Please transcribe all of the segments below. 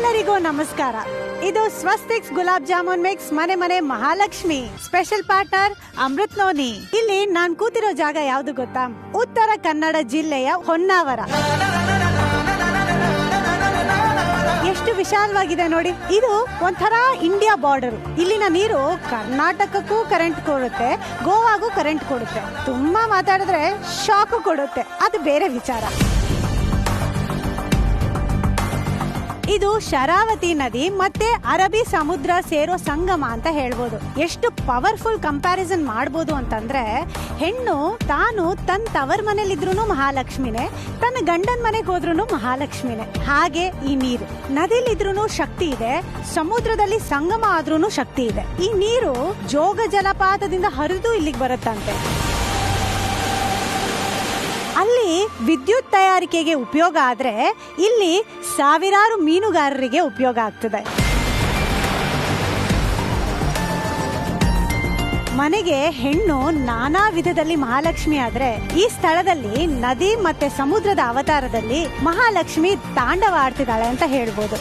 ಎಲ್ಲರಿಗೂ ನಮಸ್ಕಾರ. ಇದು ಸ್ವಸ್ತಿಕ್ಸ್ ಗುಲಾಬ್ ಜಾಮೂನ್ ಮಿಕ್ಸ್ ಮನೆ ಮನೆ Mahalakshmi special partner Amrit noni. ಇಲ್ಲಿ ನಾನ್ ಕೂತಿರೋ ಜಾಗ ಯಾವ್ದು ಗೊತ್ತಾ? ಉತ್ತರ ಕನ್ನಡ ಜಿಲ್ಲೆಯ ಹೊನ್ನಾವರ. ಎಷ್ಟು ವಿಶಾಲವಾಗಿದೆ ನೋಡಿ. ಇದು ಒಂಥರ ಇಂಡಿಯಾ ಬಾರ್ಡರ್. ಇಲ್ಲಿನ ನೀರು ಕರ್ನಾಟಕಕ್ಕೂ ಕರೆಂಟ್ ಕೊಡುತ್ತೆ, ಗೋವಾಗೂ ಕರೆಂಟ್ ಕೊಡುತ್ತೆ. ತುಂಬಾ ಮಾತಾಡಿದ್ರೆ ಶಾಕು ಕೊಡುತ್ತೆ, ಅದು ಬೇರೆ ವಿಚಾರ. ಇದು ಶರಾವತಿ ನದಿ ಮತ್ತೆ ಅರಬ್ಬಿ ಸಮುದ್ರ ಸೇರೋ ಸಂಗಮ ಅಂತ ಹೇಳ್ಬೋದು. ಎಷ್ಟು ಪವರ್ಫುಲ್ ಕಂಪ್ಯಾರಿಸನ್ ಮಾಡ್ಬೋದು ಅಂತಂದ್ರೆ, ಹೆಣ್ಣು ತಾನು ತನ್ನ ತವರ್ ಮನೇಲಿದ್ರು ಮಹಾಲಕ್ಷ್ಮಿನೇ, ತನ್ನ ಗಂಡನ ಮನೆಗೆ ಹೋದ್ರು ಮಹಾಲಕ್ಷ್ಮಿನೇ. ಹಾಗೆ ಈ ನೀರು ನದಿಲಿದ್ರೂ ಶಕ್ತಿ ಇದೆ, ಸಮುದ್ರದಲ್ಲಿ ಸಂಗಮ ಆದ್ರೂ ಶಕ್ತಿ ಇದೆ. ಈ ನೀರು ಜೋಗ ಜಲಪಾತದಿಂದ ಹರಿದು ಇಲ್ಲಿಗೆ ಬರುತ್ತಂತೆ. ಅಲ್ಲಿ ವಿದ್ಯುತ್ ತಯಾರಿಕೆಗೆ ಉಪಯೋಗ ಆದ್ರೆ ಇಲ್ಲಿ ಸಾವಿರಾರು ಮೀನುಗಾರರಿಗೆ ಉಪಯೋಗ ಆಗ್ತದೆ. ಮನೆಗೆ ಹೆಣ್ಣು ನಾನಾ ವಿಧದಲ್ಲಿ ಮಹಾಲಕ್ಷ್ಮಿ ಆದ್ರೆ, ಈ ಸ್ಥಳದಲ್ಲಿ ನದಿ ಮತ್ತೆ ಸಮುದ್ರದ ಅವತಾರದಲ್ಲಿ ಮಹಾಲಕ್ಷ್ಮಿ ತಾಂಡವ ಆಡ್ತಿದ್ದಾಳೆ ಅಂತ ಹೇಳ್ಬೋದು.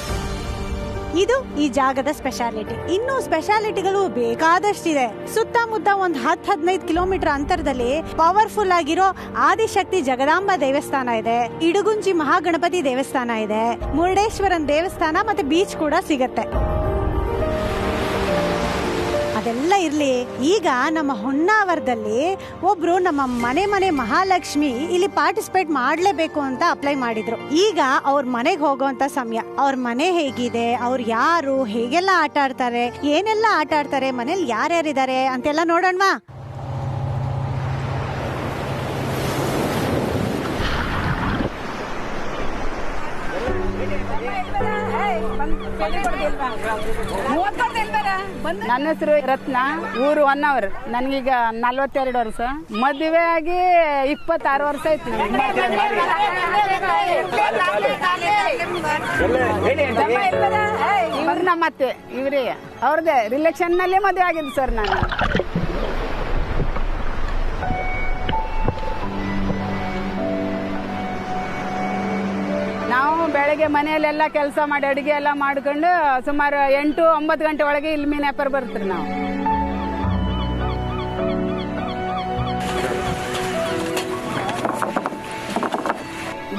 ಇದು ಈ ಜಾಗದ ಸ್ಪೆಷಾಲಿಟಿ. ಇನ್ನು ಸ್ಪೆಷಾಲಿಟಿಗಳು ಬೇಕಾದಷ್ಟಿದೆ. ಸುತ್ತಮುತ್ತ ಒಂದು 10-15 ಕಿಲೋಮೀಟರ್ ಅಂತರದಲ್ಲಿ ಪವರ್ಫುಲ್ ಆಗಿರೋ ಆದಿಶಕ್ತಿ ಜಗದಾಂಬ ದೇವಸ್ಥಾನ ಇದೆ, ಇಡುಗುಂಜಿ ಮಹಾಗಣಪತಿ ದೇವಸ್ಥಾನ ಇದೆ, ಮುರುಡೇಶ್ವರನ್ ದೇವಸ್ಥಾನ ಮತ್ತೆ ಬೀಚ್ ಕೂಡ ಸಿಗತ್ತೆ. ಅದೆಲ್ಲ ಇರ್ಲಿ, ಈಗ ನಮ್ಮ ಹೊನ್ನಾವರದಲ್ಲಿ ಒಬ್ರು ನಮ್ಮ ಮನೆ ಮನೆ ಮಹಾಲಕ್ಷ್ಮಿ ಇಲ್ಲಿ ಪಾರ್ಟಿಸಿಪೇಟ್ ಮಾಡ್ಲೇಬೇಕು ಅಂತ ಅಪ್ಲೈ ಮಾಡಿದ್ರು. ಈಗ ಅವ್ರ ಮನೆಗೆ ಹೋಗೋಂತ ಸಮಯ. ಅವ್ರ ಮನೆ ಹೇಗಿದೆ, ಅವ್ರು ಯಾರು, ಹೇಗೆಲ್ಲ ಆಟ ಆಡ್ತಾರೆ, ಏನೆಲ್ಲ ಆಟ ಆಡ್ತಾರೆ, ಮನೇಲಿ ಯಾರ್ಯಾರಿದ್ದಾರೆ ಅಂತೆಲ್ಲ ನೋಡೋಣವಾ? ನನ್ನ ಹೆಸರು ರತ್ನ, ಊರು ಹೊನ್ನಾವರ. ನನಗೀಗ 42 ವರ್ಷ. ಮದುವೆ ಆಗಿ 26 ವರ್ಷ ಆಯ್ತು. ಇವ್ರು ನಮ್ಮ ಅತ್ತೆ, ಇವ್ರೇ ಅವ್ರದೇ ರಿಲೇಷನ್ ನಲ್ಲೇ ಮದುವೆ ಆಗಿದ್ದು ಸರ್. ನಾನು ನಾವು ಬೆಳಗ್ಗೆ ಮನೆಯಲ್ಲೆಲ್ಲ ಕೆಲಸ ಮಾಡಿ ಅಡುಗೆ ಎಲ್ಲ ಮಾಡ್ಕೊಂಡು ಸುಮಾರು 8-9 ಗಂಟೆ ಒಳಗೆ ಇಲ್ಲಿ ಮೀನು ವ್ಯಾಪಾರ ಬರ್ತೀರಿ ನಾವು.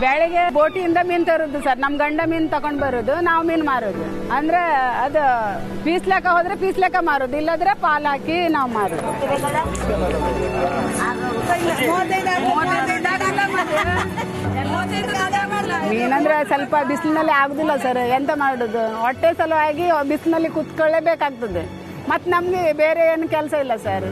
ಬೆಳಗ್ಗೆ ಬೋಟಿಯಿಂದ ಮೀನು ತರೋದು ಸರ್. ನಮ್ ಗಂಡ ಮೀನು ತಗೊಂಡ್ ಬರೋದು, ನಾವು ಮೀನು ಮಾರೋದು. ಅಂದ್ರೆ ಅದು ಪೀಸ್ ಲೆಕ್ಕ ಹೋದ್ರೆ ಪೀಸ್ ಲೆಕ್ಕ ಮಾರೋದು, ಇಲ್ಲದ್ರೆ ಪಾಲ್ ಹಾಕಿ ನಾವು ಮಾರೋದು. ಮೀನಂದ್ರೆ ಸ್ವಲ್ಪ ಬಿಸಿಲಿನಲ್ಲಿ ಆಗುದಿಲ್ಲ ಸರ್. ಎಂತ ಮಾಡುದು, ಹೊಟ್ಟೆ ಸಲುವಾಗಿ ಬಿಸಿಲಿನಲ್ಲಿ ಕುತ್ಕೊಳ್ಳೇಬೇಕಾಗ್ತದೆ. ಮತ್ ನಮ್ಗೆ ಬೇರೆ ಏನು ಕೆಲಸ ಇಲ್ಲ ಸರ್.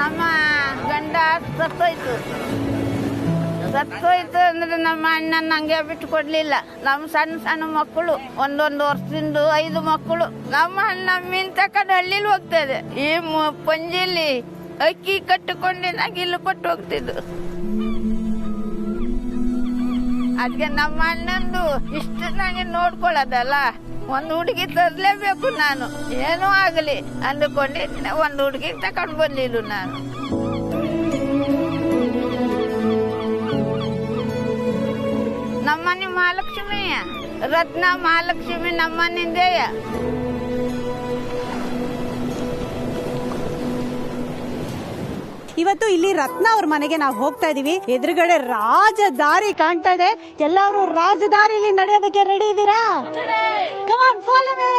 ನಮ್ಮ ಗಂಡ ಸತ್ತೋಯ್ತು ಅಂದ್ರೆ ನಮ್ಮ ಅಣ್ಣನ ನಂಗೆ ಬಿಟ್ಟು ಕೊಡ್ಲಿಲ್ಲ. ನಮ್ಮ ಸಣ್ಣ ಸಣ್ಣ ಮಕ್ಕಳು, 1 ವರ್ಷದಿಂದ 5 ಮಕ್ಕಳು. ನಮ್ಮ ಅಣ್ಣ ಮೀನ್ ತಕೊಂಡು ಹಳ್ಳಿಲಿ ಹೋಗ್ತದೆ. ಈ ಪಂಜಿಲಿ ಅಕ್ಕಿ ಕಟ್ಟಿಕೊಂಡೆ ನಗಿಲು ಕೊಟ್ಟು ಹೋಗ್ತಿದ್ದು. ಅದಕ್ಕೆ ನಮ್ಮ ಅಣ್ಣಂದು ಇಷ್ಟು ನಂಗೆ ನೋಡ್ಕೊಳ್ಳೋದಲ್ಲ, ಒಂದು ಹುಡುಗಿ ತರ್ಲೇಬೇಕು ನಾನು, ಏನೂ ಆಗಲಿ ಅಂದುಕೊಂಡೆ ಒಂದು ಹುಡುಗಿ ತಕೊಂಡ್ ಬಂದಿದ್ದು ನಾನು. ನಮ್ಮನೆ ಮಹಾಲಕ್ಷ್ಮಿಯ ರತ್ನ ಮಹಾಲಕ್ಷ್ಮಿ ನಮ್ಮನಿಂದೆಯ. ಇವತ್ತು ಇಲ್ಲಿ ರತ್ನ ಅವ್ರ ಮನೆಗೆ ನಾವು ಹೋಗ್ತಾ ಇದೀವಿ. ಎದುರುಗಡೆ ರಾಜದಾರಿ ಕಾಣ್ತಾ ಇದೆ. ಎಲ್ಲರೂ ರಾಜದಾರಿಲಿ ನಡೆಯೋದಕ್ಕೆ ರೆಡಿ ಇದ್ದೀರಾ? Come on, follow me.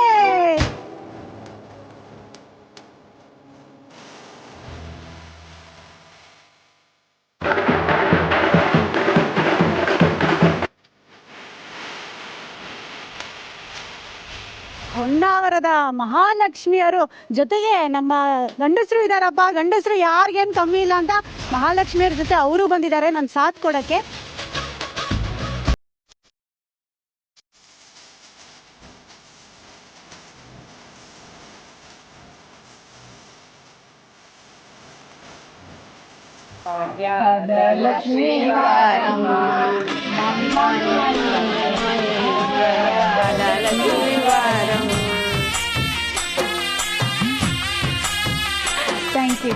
ಹೊನ್ನಾವರದ ಮಹಾಲಕ್ಷ್ಮಿಯರು ಜೊತೆಗೆ ನಮ್ಮ ಗಂಡಸರು ಇದಾರಪ್ಪ. ಗಂಡಸರು ಯಾರಿಗೇನು ಕಮ್ಮಿ ಇಲ್ಲ ಅಂತ ಮಹಾಲಕ್ಷ್ಮಿಯರ ಜೊತೆ ಅವರು ಬಂದಿದ್ದಾರೆ ನನ್ನ ಸಾಥ್ ಕೊಡಕ್ಕೆ. Lakshmi thank you.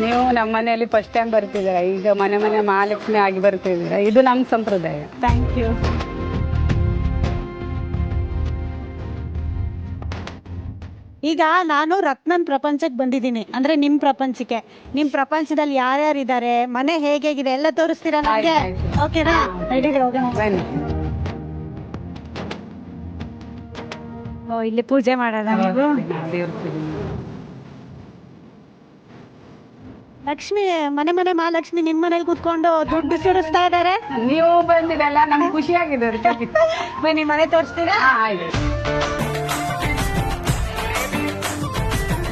ನೀವು ನಮ್ಮ ಮನೆಯಲ್ಲಿ ಫಸ್ಟ್ ಟೈಮ್ ಬರ್ತಿದ್ದೀರಾ, ಈಗ ಮನೆ ಮನೆ ಮಹಾಲಕ್ಷ್ಮಿ ಆಗಿ ಬರ್ತಿದ್ದೀರಾ, ಇದು ನಮ್ಮ ಸಂಪ್ರದಾಯ. Thank you. ಈಗ ನಾನು ರತ್ನನ್ ಪ್ರಪಂಚಕ್ಕೆ ಬಂದಿದ್ದೀನಿ, ಅಂದ್ರೆ ನಿಮ್ ಪ್ರಪಂಚಕ್ಕೆ. ನಿಮ್ ಪ್ರಪಂಚದಲ್ಲಿ ಯಾರ್ಯಾರು ಇದ್ದಾರೆ, ಮನೆ ಹೇಗಿದೆ ಎಲ್ಲ ತೋರಿಸ್ತೀರಾ ನನಗೆ? ಓಕೆನಾ? ನಡೀರಿ ಹೋಗೋಣ. ಬನ್ನಿ. ಓ, ಇಲ್ಲಿ ಪೂಜೆ ಮಾಡೋಣ ನೀವು? ದೇವ್ರ ಪೂಜೆ. ಲಕ್ಷ್ಮಿ, ಮನೆ ಮನೆ ಮಹಾಲಕ್ಷ್ಮಿ ನಿಮ್ ಮನೇಲಿ ಕೂತ್ಕೊಂಡು ದುಡ್ಡು ಸುರಿಸ್ತಾ ಇದಾರೆ. ನೀವು ಬಂದಿರಲ್ಲ, ನಮ್ಗೆ ಖುಷಿ ಆಗಿದೆ. ಬನ್ನಿ, ಮನೆ ತೋರಿಸ್ತೀರಾ? ಆಯ್ತು.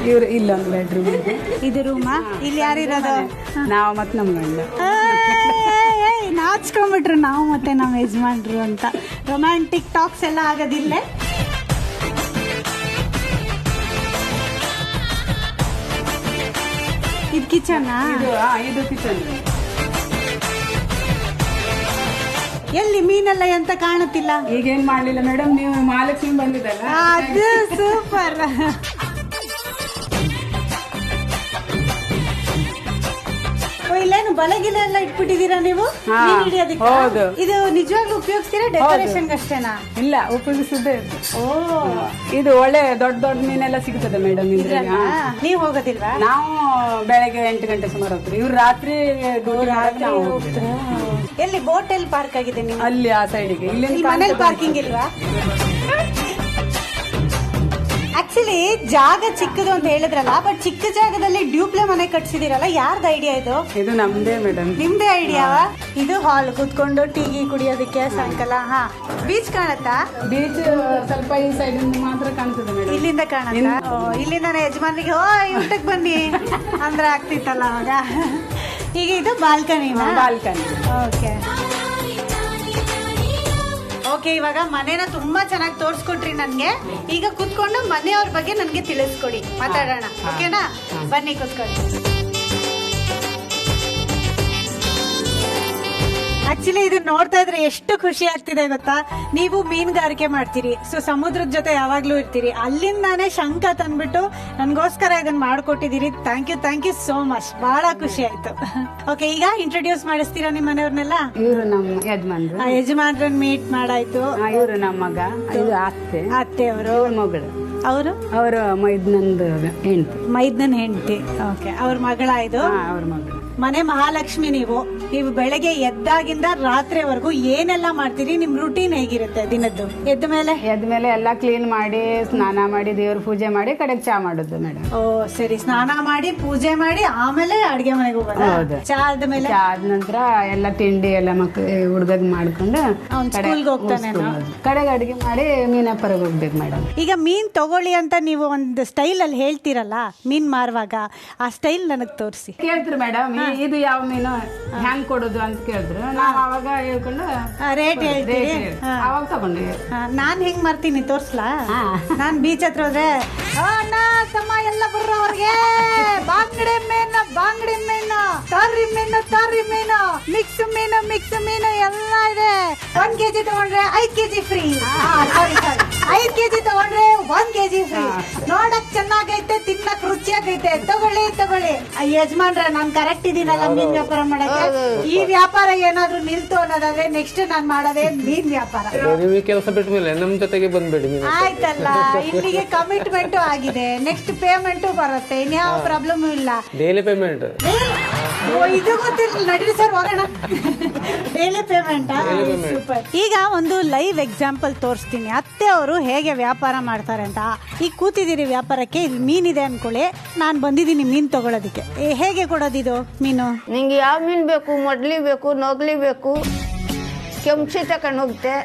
ಇವ್ರು ಇಲ್ಲೊಂದು ಬೆಡ್ರೂಮ್ ಇದೆ. ಇದು ರೂಮಾ? ಇಲ್ಲಿ ಯಾರಿರೋದು? ನಾವು ಮತ್ತೆ ನಮ್ಮ ಗಂಡ. ನಾಚ್ಕೊಂಡ್ಬಿಟ್ರು ನಾವು ಮತ್ತೆ ನಮ್ಮ ಯಜಮಾನ್ರು ಅಂತ. ರೊಮ್ಯಾಂಟಿಕ್ ಟಾಕ್ಸ್ ಎಲ್ಲ ಆಗೋದಿಲ್ಲ. ಇದು ಕಿಚನ್. ಇದು ಕಿಚನ್. ಎಲ್ಲಿ ಮೀನೆಲ್ಲ ಎಂತ ಕಾಣುತ್ತಿಲ್ಲ. ಈಗೇನ್ ಮಾಡ್ಲಿಲ್ಲ ಮೇಡಮ್, ನೀವು ಮಹಾಲಕ್ಷ್ಮಿ ಬಂದಿದ್ದಲ್ಲ. ಅದು ಸೂಪರ್. ಇಲ್ಲೇನು ಬಲಗಿಲ ಎಲ್ಲ ಇಟ್ಬಿಟ್ಟಿದ್ದೀರಾ ನೀವು ಮೀನ್ ಹಿಡಿಯೋದಕ್ಕೆ? ಹೌದು. ಇದು ನಿಜವಾಗ್ಲೂ ಉಪಯೋಗಿಸ್ತೀರಾ ಡೆಕೋರೇಷನ್ ಅಷ್ಟೇನಾ? ಇಲ್ಲ, ಉಪಯೋಗಿಸುದೇ. ಇದು ಒಳ್ಳೆ ದೊಡ್ಡ ದೊಡ್ಡ ಮೀನೆಲ್ಲ ಸಿಗ್ತದೆ ಮೇಡಮ್. ನೀವ್ ಹೋಗೋದಿಲ್ವಾ? ನಾವು ಬೆಳಗ್ಗೆ 8 ಗಂಟೆ ಸುಮಾರು ಹೋಗ್ತೀವಿ. ಇವ್ರು ರಾತ್ರಿ ಎಲ್ಲಿ ಬೋಟ್ ಎಲ್ಲಿ ಪಾರ್ಕ್ ಆಗಿದೆ ನೀವು? ಅಲ್ಲಿ ಆ ಸೈಡಿಗೆ. ಇಲ್ಲಿ ಮನೇಲಿ ಪಾರ್ಕಿಂಗ್ ಇಲ್ವಾ? ಆಕ್ಚುಲಿ ಜಾಗ ಚಿಕ್ಕದು ಅಂತ ಹೇಳಿದ್ರಲ್ಲ, ಬಟ್ ಚಿಕ್ಕ ಜಾಗದಲ್ಲಿ ಡ್ಯೂಪ್ಲೆ ಮನೆ ಕಟ್ಸಿದಿರಲ್ಲ, ಯಾರ್ದು ಐಡಿಯಾ ಇದು? ಇದು ನಮ್ದೇ ಮೇಡಮ್. ನಿಮ್ದೇ ಐಡಿಯಾವಾ? ಇದು ಹಾಲ್ ಕೂತ್ಕೊಂಡು ಟೀ ಕುಡಿಯೋದಕ್ಕೆ ಸಾಯಂಕಾಲ. ಹಾ, ಬೀಚ್ ಕಾಣತ್ತಾ? ಬೀಚ್ ಸ್ವಲ್ಪ ಈ ಸೈಡ್ ಮಾತ್ರ ಕಾಣ್ತದೆ ಮೇಡಮ್. ಇಲ್ಲಿಂದ ಕಾಣತ್ತಾ? ಇಲ್ಲಿಂದಾನೆ ಯಜಮಾನ್ರಿಗೆ ಊಟಕ್ಕೆ ಬನ್ನಿ ಅಂದ್ರೆ ಆಗ್ತಿತ್ತಲ್ಲ ಅವಾಗ. ಈಗ ಇದು ಬಾಲ್ಕನಿ. ಬಾಲ್ಕನಿ. Okay okay. ಇವಾಗ ಮನೇನ ತುಂಬಾ ಚೆನ್ನಾಗಿ ತೋರ್ಸ್ಕೊಟ್ರಿ ನನ್ಗೆ. ಈಗ ಕುತ್ಕೊಂಡು ಮನೆಯವ್ರ ಬಗ್ಗೆ ನನ್ಗೆ ತಿಳಿಸ್ಕೊಡಿ, ಮಾತಾಡೋಣ. ಓಕೆನಾ? ಬನ್ನಿ ಕುತ್ಕೊಳ್ಳಿ. ಆಕ್ಚುಲಿ ಇದು ನೋಡ್ತಾ ಇದ್ರೆ ಎಷ್ಟು ಖುಷಿ ಆಗ್ತಿದೆ ಗೊತ್ತಾ? ನೀವು ಮೀನುಗಾರಿಕೆ ಮಾಡ್ತೀರಿ, ಸೊ ಸಮುದ್ರದ ಜೊತೆ ಯಾವಾಗ್ಲೂ ಇರ್ತೀರಿ. ಅಲ್ಲಿಂದಾನೇ ಶಂಕ ತಂದ್ಬಿಟ್ಟು ನನ್ಗೋಸ್ಕರ ಇದನ್ನ ಮಾಡ್ಕೊಟ್ಟಿದ್ದೀರಿ. Thank you so much. ಬಹಳ ಖುಷಿ ಆಯ್ತು. ಓಕೆ, ಈಗ ಇಂಟ್ರೊಡ್ಯೂಸ್ ಮಾಡಿಸ್ತೀರಾ ನಿಮ್ಮ ಮನೆಯವ್ರನ್ನೆಲ್ಲ? ಇವರು ನಮ್ಮ ಯಜಮಾನ್ರು. ಯಜಮಾನ್ರನ್ನ ಮೀಟ್ ಮಾಡಾಯ್ತು. ಇವರು ನಮ್ಮ ಮಗ, ಇದು ಅತ್ತೆ ಅವರು ಮಗಳು. ಅವರು ಮೈದ್ನಂದು ಹೆಂಡತಿ. ಮೈದ್ನನ್ ಹೆಂಡತಿ. ಓಕೆ, ಅವ್ರ ಮಗಳಾಯ್ತು. ಅವ್ರ ಮಗಳು. ಮನೆ ಮಹಾಲಕ್ಷ್ಮಿ ನೀವು. ಬೆಳಗ್ಗೆ ಎದ್ದಾಗಿಂದ ರಾತ್ರಿವರೆಗೂ ಏನೆಲ್ಲ ಮಾಡ್ತೀರಿ? ನಿಮ್ ರೂಟೀನ್ ಹೇಗಿರುತ್ತೆ ದಿನದ್ದು? ಎದ್ದ ಮೇಲೆ ಎಲ್ಲ ಕ್ಲೀನ್ ಮಾಡಿ, ಸ್ನಾನ ಮಾಡಿ, ದೇವ್ರ ಪೂಜೆ ಮಾಡಿ, ಕಡೆಗೆ ಚಾ ಮಾಡುದು ಮೇಡಮ್. ಓ ಸರಿ, ಸ್ನಾನ ಮಾಡಿ ಪೂಜೆ ಮಾಡಿ ಆಮೇಲೆ ಅಡ್ಗೆ ಮನೆಗೆ ಹೋಗೋದು. ಚಾ ಆದ್ಮೇಲೆ? ಚಾ ಆದ ನಂತರ ಎಲ್ಲ ತಿಂಡಿ ಎಲ್ಲ ಹುಡ್ಗಗ್ ಮಾಡ್ಕೊಂಡು ಸ್ಕೂಲ್ಗೆ ಹೋಗ್ತಾನೆ. ಕಡೆಗೆ ಅಡ್ಗೆ ಮಾಡಿ ಮೀನಪ್ಪರಿಗೆ ಹೋಗ್ಬೇಕು ಮೇಡಮ್. ಈಗ ಮೀನ್ ತಗೊಳ್ಳಿ ಅಂತ ನೀವು ಒಂದು ಸ್ಟೈಲ್ ಅಲ್ಲಿ ಹೇಳ್ತೀರಲ್ಲ ಮೀನ್ ಮಾರುವಾಗ, ಆ ಸ್ಟೈಲ್ ನನಗ್ ತೋರಿಸಿ. ಕೇಳ್ತೀರಿ ಮೇಡಮ್, ಇದು ಯಾವ ಮೀನು ಹ್ಯಾಂಗ್ ಕೊಡೋದು ಅಂತ ಕೇಳಿದ್ರು. ನಾವ್ ಅವಾಗ ಹೇಳ್ಕೊಂಡು ರೇಟ್ ಹೇಳ್ತೀರಿ. ಅವಾಗ ತಗೊಂಡ್ವಿ. ನಾನ್ ಹೆಂಗ್ ಮಾಡ್ತೀನಿ ತೋರ್ಸ್ಲಾ? ನಾನ್ ಬೀಚ್ ಹತ್ರ ಹೋದ್ರೆ ಅಣ್ಣ ತಮ್ಮ ಎಲ್ಲ ಬರ್ರವ್ರಿಗೆ ಬಾಂಗಡೆ ಮೀನು, ತಾರಿ ಮೀನು, ಮಿಕ್ಸ್ ಮೀನು ಎಲ್ಲ ಇದೆ. 1 kg ತಗೊಂಡ್ರೆ 5 kg ಫ್ರೀ. 5 kg ತಗೊಂಡ್ರೆ 1 kg ಫ್ರೀ. ನೋಡಕ್ ಚೆನ್ನಾಗೈತೆ, ತಿನ್ನಕ್ ರುಚಿಯಾಗೈತೆ, ತಗೊಳ್ಳಿ. ಯಜಮಾನ್ರೆ, ನಾನ್ ಕರೆಕ್ಟ್ ಇದೀನಲ್ಲ ಮೀನ್ ವ್ಯಾಪಾರ ಮಾಡಕ್ಕೆ? ಈ ವ್ಯಾಪಾರ ಏನಾದ್ರು ನಿಲ್ತು ಅನ್ನೋದಾದ್ರೆ ನೆಕ್ಸ್ಟ್ ನಾನ್ ಮಾಡೋದೇ ಮೀನ್ ವ್ಯಾಪಾರ. ನಿಮಗೆ ಕೆಲಸ ಬಿಟ್ಟ ಮೇಲೆ ನಮ್ ಜೊತೆಗೆ ಬಂದ್ಬೇಡಿ. ಆಯ್ತಲ್ಲ, ಇಲ್ಲಿಗೆ ಕಮಿಟ್ಮೆಂಟ್ ಆಗಿದೆ, ನೆಕ್ಸ್ಟ್ ಪೇಮೆಂಟ್ ಬರುತ್ತೆ, ಇನ್ಯಾವ ಪ್ರಾಬ್ಲಮ್ ಇಲ್ಲ. Daily payment. ಇದು ಗೊತ್ತಿಲ್ಲ, ನಡೀರಿ ಸರ್ ಹೋಗೋಣ. Daily payment. ಸೂಪರ್. ಈಗ ಒಂದು ಲೈವ್ ಎಕ್ಸಾಂಪಲ್ ತೋರಿಸ್ತೀನಿ, ಅತ್ತೆ ಅವರು ಹೇಗೆ ವ್ಯಾಪಾರ ಮಾಡ್ತಾರೆ ಅಂತ. ಈಗ ಕೂತಿದ್ದೀರಿ ವ್ಯಾಪಾರಕ್ಕೆ, ಇಲ್ಲಿ ಮೀನಿದೆ ಅನ್ಕೊಳ್ಳಿ, ನಾನ್ ಬಂದಿದ್ದೀನಿ ಮೀನ್ ತಗೊಳೋದಿಕ್ಕೆ. ಹೇಗೆ ಕೊಡೋದಿದು ಮೀನು? ನಿಂಗೆ ಯಾವ ಮೀನ್ ಬೇಕು? ಮೊಡ್ಲಿ ಬೇಕು, ನೊಗ್ಲಿ ಬೇಕು, ಕೆಂಚಿ ತಕೊಂಡ್ ಹೋಗ್ತೆ,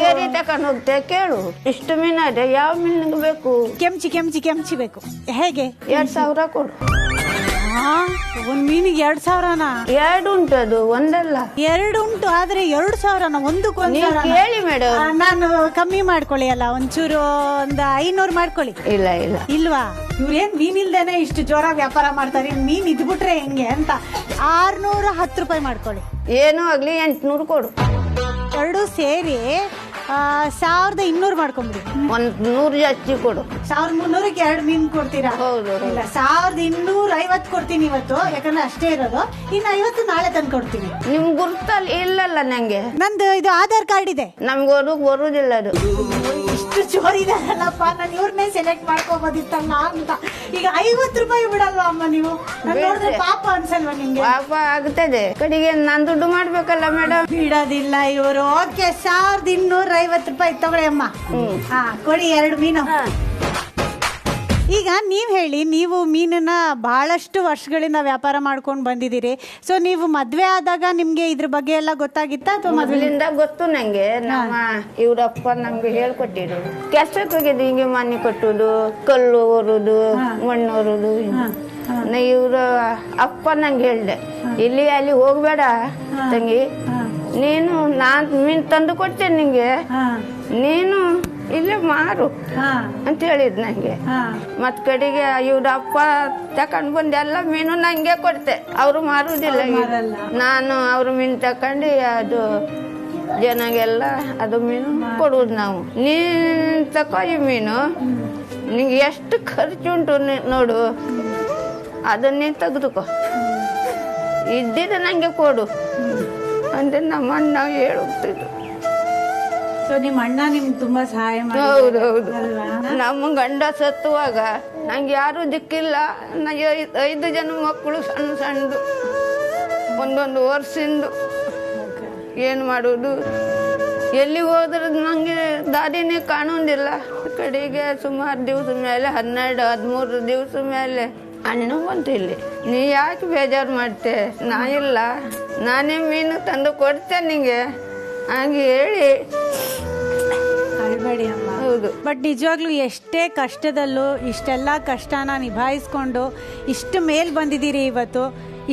ಏರಿ ತಕೊಂಡ್ ಹೋಗ್ತೆ. ಕೇಳು, ಎಷ್ಟು ಮೀನ್ ಇದೆ, ಯಾವ ಮೀನ್ ನಿಂಗೆ ಬೇಕು? ಕೆಂಚಿ ಬೇಕು. ಹೇಗೆ? 2,000 ಕೊಡು. ಒಂದ್ ಮೀನಿಗೆ 2,000ನಾ? 2 ಉಂಟು, ಅದು ಒಂದಲ್ಲ. 2 ಉಂಟು, ಆದ್ರೆ 2,000ನಾ? ಒಂದಕ್ಕೊಂದು ಹೇಳಿ ಮೇಡಮ್. ನಾನು ಕಮ್ಮಿ ಮಾಡ್ಕೊಳ್ಳಿ ಅಲ್ಲ, ಒಂಚೂರು ಒಂದು 500 ಮಾಡ್ಕೊಳ್ಳಿ. ಇಲ್ಲ ಇಲ್ವಾ? ಇವ್ರೇನ್ ಮೀನ್ ಇಲ್ದೇನೆ ಇಷ್ಟು ಜೋರ ವ್ಯಾಪಾರ ಮಾಡ್ತಾರೆ, ಮೀನ್ ಇದ್ಬಿಟ್ರೆ ಹೆಂಗೆ ಅಂತ. 610 ರೂಪಾಯಿ ಮಾಡ್ಕೊಳ್ಳಿ. ಏನೂ ಆಗ್ಲಿ 800 ಕೊಡು. 2 ಸೇರಿ 1,200 ಮಾಡ್ಕೊಂಬಿಡಿ. 100 ಜಾಸ್ತಿ ಕೊಡು. 1300ಕ್ಕೆ 2 ಮೀನ್ ಕೊಡ್ತೀರಾ? ಹೌದು. ಇಲ್ಲ, 1250 ಕೊಡ್ತೀನಿ ಇವತ್ತು, ಯಾಕಂದ್ರೆ ಅಷ್ಟೇ ಇರೋದು. ಇನ್ನು 50 ನಾಳೆ ತಂದು ಕೊಡ್ತೀನಿ. ನಿಮ್ ಗುರ್ತಲ್ಲಿ ಇಲ್ಲಲ್ಲ ನಂಗೆ. ನಂದು ಇದು ಆಧಾರ್ ಕಾರ್ಡ್ ಇದೆ. ನಮ್ಗೆ ಬರುದಿಲ್ಲ ಅದು. ಇಷ್ಟು ಜೋರಿದಾರಲ್ಲಪ್ಪ, ನಾನು ಇವ್ರನ್ನೇ ಸೆಲೆಕ್ಟ್ ಮಾಡ್ಕೋಬೋದಿತ್ತಲ್ಲ ಅಂತ. ಈಗ 50 ರೂಪಾಯಿ ಬಿಡಲ್ವಾ ಅಮ್ಮ ನೀವು? ನಾನ್ ನೋಡಿದ್ರೆ ಪಾಪ ಅನ್ಸಲ್ವಾ ನಿಮ್ಗೆ? ಪಾಪ ಆಗ್ತದೆ, ಕಡೆಗೆ ನಾನ್ ದುಡ್ಡು ಮಾಡ್ಬೇಕಲ್ಲ ಮೇಡಮ್. ಬಿಡೋದಿಲ್ಲ ಇವರು. ಓಕೆ, 1250 ರೂಪಾಯಿ ತಗೊಳ್ಳಿ ಅಮ್ಮ. ಹಾ, ಕೊಡಿ 2 ಮೀನು. ಈಗ ನೀವು ಹೇಳಿ, ನೀವು ಮೀನನ್ನ ಬಹಳಷ್ಟು ವರ್ಷಗಳಿಂದ ವ್ಯಾಪಾರ ಮಾಡ್ಕೊಂಡು ಬಂದಿದ್ದೀರಿ. ಸೊ ನೀವು ಮದ್ವೆ ಆದಾಗ ನಿಮ್ಗೆ ಇದ್ರ ಬಗ್ಗೆ ಎಲ್ಲ ಗೊತ್ತಾಗಿತ್ತಾ ಅಥವಾ ಮೊದಲಿಂದ ಗೊತ್ತು ನಂಗೆ. ನಮ್ಮ ಇವ್ರಪ್ಪ ನಮ್ಗೆ ಹೇಳ್ಕೊಟ್ಟಿರು. ಕೆಲ್ಸಕ್ಕೆ ಹೋಗಿದ್ದು ಹಿಂಗೆ ಮನೆ ಕಟ್ಟುದು, ಕಲ್ಲು ಹೊರುದು, ಮಣ್ಣು ಹೊರುದು. ಇವ್ರ ಅಪ್ಪ ನಂಗೆ ಹೇಳ್ದೆ, ಇಲ್ಲಿ ಅಲ್ಲಿ ಹೋಗ್ಬೇಡ ತಂಗಿ, ನೀನು ನಾನ್ ಮೀನ್ ತಂದು ಕೊಡ್ತೇನೆ ನಿಂಗೆ, ನೀನು ಇಲ್ಲೇ ಮಾರು ಅಂತ ಹೇಳಿದ್ ನಂಗೆ. ಮತ್ ಕಡೆಗೆ ಇವ್ರ ಅಪ್ಪ ತಕೊಂಡ್ ಬಂದು ಎಲ್ಲ ಮೀನು ನಂಗೆ ಕೊಡ್ತೆ, ಅವ್ರು ಮಾರುದಿಲ್ಲ. ನಾನು ಅವ್ರ ಮೀನು ತಕೊಂಡು ಅದು ಜನಗೆಲ್ಲ ಅದು ಮೀನು ಕೊಡುವುದು ನಾವು. ನೀನ್ ತಕೋ ಈ ಮೀನು, ನಿಂಗೆ ಎಷ್ಟು ಖರ್ಚುಂಟು ನೋಡು, ಅದನ್ನೇ ತೆಗೆದುಕೋ, ಇದ್ದಿದ್ದು ನಂಗೆ ಕೊಡು ಅಂದ್ರೆ ನಮ್ಮ ಅಣ್ಣ ಹೇಳುತ್ತಿದ್ದು. ಸೊ ನಿಮ್ಮ ಅಣ್ಣ ನಿಮ್ಗೆ ತುಂಬಾ ಸಹಾಯ ಹೌದೌದು. ನಮ್ಮ ಗಂಡ ಸತ್ತುವಾಗ ನಂಗೆ ಯಾರು ದಿಕ್ಕಿಲ್ಲ. ನನಗೆ 5 ಜನ ಮಕ್ಕಳು, ಸಣ್ಣ ಸಣ್ಣದು, ಒಂದೊಂದು ವರ್ಷದ್ದು. ಏನು ಮಾಡೋದು, ಎಲ್ಲಿ ಹೋದ್ರೆ ನಂಗೆ ದಾರಿನೇ ಕಾಣೋದಿಲ್ಲ. ಕಡೆಗೆ ಸುಮಾರು ದಿವಸ ಮೇಲೆ 12-13 ದಿವಸ ಮೇಲೆ ಅಣ್ಣ ಬಂತು ಇಲ್ಲಿ. ನೀ ಯಾಕೆ ಬೇಜಾರು ಮಾಡ್ತೆ, ನಾ ಇಲ್ಲ, ನಾನೇ ಮೀನು ತಂದು ಕೊಡ್ತೇನೆ ನಿಂಗೆ ಹಾಗೆ ಹೇಳಿ. ಅಳ್ಬೇಡಿ ಅಮ್ಮ. ಹೌದು. ಬಟ್ ನಿಜವಾಗ್ಲೂ ಎಷ್ಟೇ ಕಷ್ಟದಲ್ಲೂ ಇಷ್ಟೆಲ್ಲ ಕಷ್ಟನ ನಿಭಾಯಿಸ್ಕೊಂಡು ಇಷ್ಟು ಮೇಲ್ ಬಂದಿದ್ದೀರಿ, ಇವತ್ತು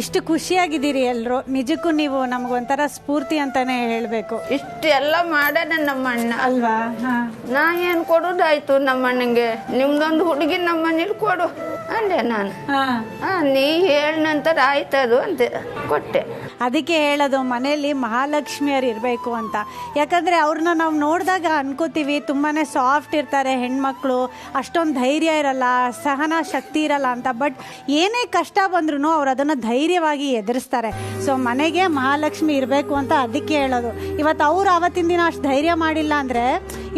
ಇಷ್ಟು ಖುಷಿಯಾಗಿದ್ದೀರಿ ಎಲ್ಲರೂ. ನಿಜಕ್ಕೂ ನೀವು ನಮಗೊಂಥರ ಸ್ಫೂರ್ತಿ ಅಂತಾನೆ ಹೇಳ್ಬೇಕು. ಇಷ್ಟೆಲ್ಲ ಮಾಡ್ಯಾನ ನಮ್ಮ ಅಣ್ಣ ಅಲ್ವಾ? ನಾ ಏನ್ ಕೊಡೋದಾಯ್ತು ನಮ್ಮ ಅಣ್ಣಂಗೆ. ನಿಮ್ದೊಂದು ಹುಡುಗಿ ನಮ್ಮ ಮನೇಲಿ ಕೊಡು ಅಂದೆ ನಾನು. ನೀ ಹೇಳ ನಂತರ ಆಯ್ತದು ಅಂತ ಕೊಟ್ಟೆ. ಅದಕ್ಕೆ ಹೇಳೋದು ಮನೆಯಲ್ಲಿ ಮಹಾಲಕ್ಷ್ಮಿಯರು ಇರಬೇಕು ಅಂತ. ಯಾಕಂದರೆ ಅವ್ರನ್ನ ನಾವು ನೋಡಿದಾಗ ಅನ್ಕೋತೀವಿ ತುಂಬಾ ಸಾಫ್ಟ್ ಇರ್ತಾರೆ ಹೆಣ್ಮಕ್ಳು, ಅಷ್ಟೊಂದು ಧೈರ್ಯ ಇರಲ್ಲ, ಸಹನ ಶಕ್ತಿ ಇರಲ್ಲ ಅಂತ. ಬಟ್ ಏನೇ ಕಷ್ಟ ಬಂದ್ರೂ ಅವ್ರು ಅದನ್ನು ಧೈರ್ಯವಾಗಿ ಎದುರಿಸ್ತಾರೆ. ಸೊ ಮನೆಗೆ ಮಹಾಲಕ್ಷ್ಮಿ ಇರಬೇಕು ಅಂತ ಅದಕ್ಕೆ ಹೇಳೋದು. ಇವತ್ತು ಅವ್ರು ಆವತ್ತಿನ ದಿನ ಅಷ್ಟು ಧೈರ್ಯ ಮಾಡಿಲ್ಲ ಅಂದರೆ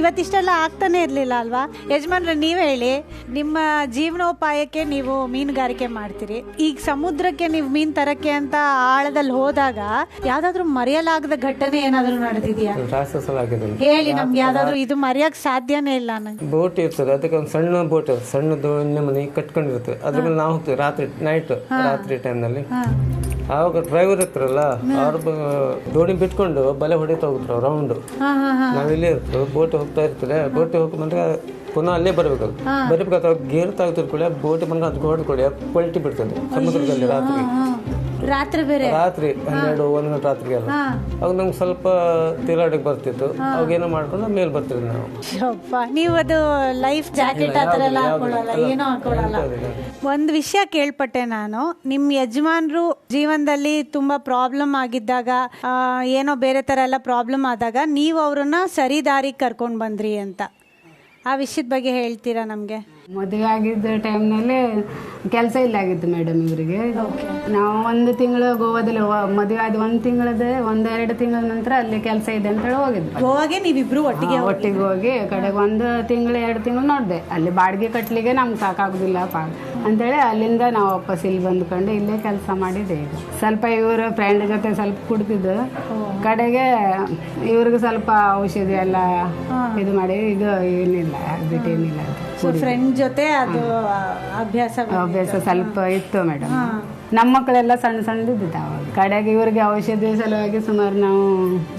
ಇವತ್ತಿಷ್ಟೆಲ್ಲ ಆಗ್ತಾನೆ ಇರಲಿಲ್ಲ ಅಲ್ವಾ? ಯಜಮಾನ್ರೆ, ನೀವು ಹೇಳಿ, ನಿಮ್ಮ ಜೀವನೋಪಾಯಕ್ಕೆ ನೀವು ಮೀನುಗಾರಿಕೆ ಮಾಡ್ತೀರಿ. ಈಗ ಸಮುದ್ರಕ್ಕೆ ನೀವು ಮೀನು ತರಕ್ಕೆ ಅಂತ ಆಳದಲ್ಲಿ ಹೋದಾಗ ಯಾವ್ದಾದ್ರು ಮರೆಯಲಾಗದ ಘಟನೆ ಏನಾದ್ರು ನಡೆದಿದೆಯಾ? ಹೇಳಿ ನಮ್ಗೆ, ಯಾವ್ದಾದ್ರು ಇದು ಮರೆಯಕ್ ಸಾಧ್ಯನೇ ಇಲ್ಲ. ನಂಗೆ ಬೋಟ್ ಇರ್ತದೆ, ಅದಕ್ಕೆ ಒಂದು ಸಣ್ಣ ಬೋಟ್ ಇರ್ತದೆ, ಸಣ್ಣ ದೋಣಿ ಮನೆ ಕಟ್ಕೊಂಡಿರ್ತದೆ. ಅದ್ರ ಮೇಲೆ ನಾವು ಹೋಗ್ತೀವಿ ರಾತ್ರಿ ಟೈಮ್ನಲ್ಲಿ. ಆವಾಗ ಡ್ರೈವರ್ ಇರ್ತಾರಲ್ಲ, ಅವ್ರ ದೋಣಿ ಬಿಟ್ಕೊಂಡು ಬಲೆ ಹೊಡಿತಾ ಹೋಗ್ತಾರೆ ರೌಂಡ್. ನಾವಿಲ್ಲೇ ಇರ್ತೇವೆ, ಬೋಟ್ ಹೋಗ್ತಾ ಇರ್ತದೆ. ಬೋಟ್ ಹೋಗ್ಬಂದ್ರೆ ಪುನಃ ಅಲ್ಲೇ ಬರ್ಬೇಕಾದ್ರೆ ಗೇರ್ ತಾಗ್ತಿರ್ಕೊಳ್ಳಿ, ಬೋಟ್ ಬಂದ್ರೆ ಅದು ಹೊಡ್ಕೊಳ್ಳಿ, ಪಲ್ಟಿ ಬಿಡ್ತದೆ ಸಮುದ್ರದಲ್ಲಿ ರಾತ್ರಿ ಬೇರೆ, ರಾತ್ರಿ 12-1 ಗಂಟೆ ರಾತ್ರಿಗೆಲ್ಲ. ಅವಾಗ ನಮ್ಗೆ ಸ್ವಲ್ಪ ತಿರುಗಾಡಕ್ಕೆ ಬರ್ತಿತ್ತು. ಅವಾಗ ಏನೋ ಮಾಡ್ಕೊಂಡು ಮೇಲೆ ಬರ್ತಿದ್ವಿ ನಾವು. ನೀವು ಅದು ಲೈಫ್ ಜಾಕೆಟ್ ಆ ಥರ ಎಲ್ಲ ಹಾಕೊಳ್ಳಲ್ಲ, ಏನೋ ಹಾಕೊಳ್ಳಲ್ಲ. ಒಂದು ವಿಷಯ ಕೇಳ್ಪಟ್ಟೆ ನಾನು, ನಿಮ್ಮ ಯಜಮಾನ್ರು ಜೀವನದಲ್ಲಿ ತುಂಬಾ ಪ್ರಾಬ್ಲಮ್ ಆಗಿದ್ದಾಗ, ಏನೋ ಬೇರೆ ಥರ ಎಲ್ಲ ಪ್ರಾಬ್ಲಮ್ ಆದಾಗ ನೀವು ಅವ್ರನ್ನ ಸರಿ ದಾರಿಗೆ ಕರ್ಕೊಂಡು ಬಂದ್ರಿ ಅಂತ. ಆ ವಿಷಯದ ಬಗ್ಗೆ ಹೇಳ್ತೀರಾ ನಮಗೆ? ಮದುವೆ ಆಗಿದ್ದ ಟೈಮ್ನಲ್ಲಿ ಕೆಲಸ ಇಲ್ಲ ಆಗಿತ್ತು ಮೇಡಮ್ ಇವರಿಗೆ. ನಾವು 1 ತಿಂಗಳು ಗೋವಾದಲ್ಲಿ ಮದುವೆ ಆದ 1 ತಿಂಗಳದ 1-2 ತಿಂಗಳ ನಂತರ ಅಲ್ಲಿ ಕೆಲಸ ಇದೆ ಅಂತ ಹೇಳಿ ಹೋಗಿದ್ವಿ. ಗೋವಾಗೆ ನೀವಿಬ್ರು ಒಟ್ಟಿಗೆ ಹೋಗಿ ಕಡೆಗೆ 1 ತಿಂಗಳು 2 ತಿಂಗಳು ನೋಡಿದೆ. ಅಲ್ಲಿ ಬಾಡಿಗೆ ಕಟ್ಟಲಿಗೆ ನಮ್ಗೆ ಸಾಕಾಗುದಿಲ್ಲಪ್ಪ ಅಂತೇಳಿ ಅಲ್ಲಿಂದ ನಾವು ವಾಪಸ್ ಇಲ್ಲಿ ಬಂದ್ಕೊಂಡು ಇಲ್ಲೇ ಕೆಲಸ ಮಾಡಿದ್ದೆ. ಈಗ ಸ್ವಲ್ಪ ಇವ್ರ ಫ್ರೆಂಡ್ ಜೊತೆ ಸ್ವಲ್ಪ ಕುಡ್ತಿದ್ದು, ಕಡೆಗೆ ಇವ್ರಿಗೆ ಸ್ವಲ್ಪ ಔಷಧಿ ಎಲ್ಲ ಇದು ಮಾಡಿ ಇದು ಏನಿಲ್ಲ ಏನಿಲ್ಲ ಫ್ರೆಂಡ್ ಜೊತೆ ಅದು ಅಭ್ಯಾಸ ಸ್ವಲ್ಪ ಇತ್ತು ಮೇಡಮ್. ನಮ್ಮ ಮಕ್ಕಳೆಲ್ಲ ಸಣ್ಣ ಸಣ್ಣದಿದ್ದ ಕಡೆಗೆ ಇವ್ರಿಗೆ ಔಷಧಿ ಸಲುವಾಗಿ ಸುಮಾರು ನಾವು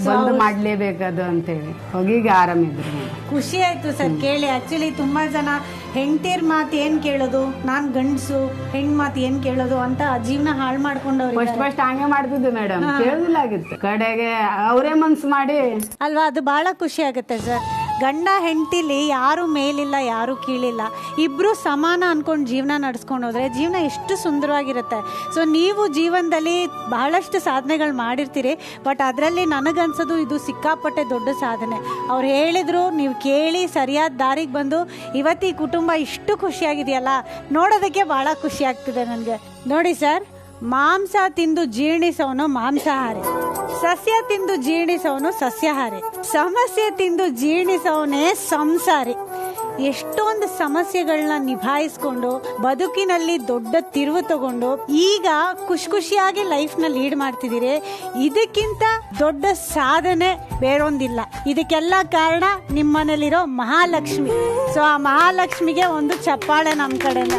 ಬಂದು ಮಾಡ್ಲೇಬೇಕದು ಅಂತೇಳಿ ಹೋಗಿ ಈಗ ಆರಾಮಿದ್ರು. ಖುಷಿ ಆಯ್ತು ಸರ್ ಕೇಳಿ. ಆಕ್ಚುಲಿ ತುಂಬಾ ಜನ ಹೆಂಡತಿಯರ್ ಮಾತು ಏನ್ ಕೇಳೋದು, ನಾನ್ ಗಂಡಸು ಹೆಣ್ ಮಾತು ಏನ್ ಕೇಳೋದು ಅಂತ ಜೀವನ ಹಾಳು ಮಾಡ್ಕೊಂಡವ್ರು. ಫಸ್ಟ್ ಹಂಗೆ ಮಾಡ್ತಿದ್ದು ಮೇಡಮ್, ಕೇಳುದಿಲ್ಲ ಆಗಿತ್ತು. ಕಡೆಗೆ ಅವರೇ ಮನ್ಸು ಮಾಡಿ ಅಲ್ವಾ, ಅದು ಬಹಳ ಖುಷಿ ಆಗುತ್ತೆ ಸರ್. ಗಂಡ ಹೆಂಡತಿಲಿ ಯಾರು ಮೇಲಿಲ್ಲ ಯಾರು ಕೀಳಿಲ್ಲ, ಇಬ್ರು ಸಮಾನ ಅನ್ಕೊಂಡು ಜೀವನ ನಡೆಸ್ಕೊಂಡು ಹೋದ್ರೆ ಜೀವನ ಎಷ್ಟು ಸುಂದರವಾಗಿರುತ್ತೆ. ಸೊ ನೀವು ಜೀವನದಲ್ಲಿ ಬಹಳಷ್ಟು ಸಾಧನೆಗಳು ಮಾಡಿರ್ತೀರಿ, ಬಟ್ ಅದರಲ್ಲಿ ನನಗನ್ಸೋದು ಇದು ಸಿಕ್ಕಾಪಟ್ಟೆ ದೊಡ್ಡ ಸಾಧನೆ. ಅವ್ರು ಹೇಳಿದ್ರು, ನೀವು ಕೇಳಿ ಸರಿಯಾದ ದಾರಿಗೆ ಬಂದು ಇವತ್ತು ಈ ಕುಟುಂಬ ಇಷ್ಟು ಖುಷಿಯಾಗಿದೆಯಲ್ಲ, ನೋಡೋದಕ್ಕೆ ಬಹಳ ಖುಷಿ ಆಗ್ತಿದೆ ನನಗೆ. ನೋಡಿ ಸರ್, ಮಾಂಸ ತಿಂದು ಜೀರ್ಣಿಸೋನು ಮಾಂಸಾಹಾರಿ, ಸಸ್ಯ ತಿಂದು ಜೀರ್ಣಿಸೋನು ಸಸ್ಯಾಹಾರಿ, ಸಮಸ್ಯೆ ತಿಂದು ಜೀರ್ಣಿಸೋನೇ ಸಂಸಾರಿ. ಎಷ್ಟೊಂದು ಸಮಸ್ಯೆಗಳನ್ನ ನಿಭಾಯಿಸ್ಕೊಂಡು ಬದುಕಿನಲ್ಲಿ ದೊಡ್ಡ ತಿರುವು ತಗೊಂಡು ಈಗ ಖುಷಿಯಾಗಿ ಲೈಫ್ನ ಲೀಡ್ ಮಾಡ್ತಿದ್ದೀರಿ. ಇದಕ್ಕಿಂತ ದೊಡ್ಡ ಸಾಧನೆ ಬೇರೊಂದಿಲ್ಲ. ಇದಕ್ಕೆಲ್ಲ ಕಾರಣ ನಿಮ್ಮನೇಲಿರೋ ಮಹಾಲಕ್ಷ್ಮಿ. ಸೊ ಆ ಮಹಾಲಕ್ಷ್ಮಿಗೆ ಒಂದು ಚಪ್ಪಾಳೆ ನಮ್ಮ ಕಡೆಯಿಂದ.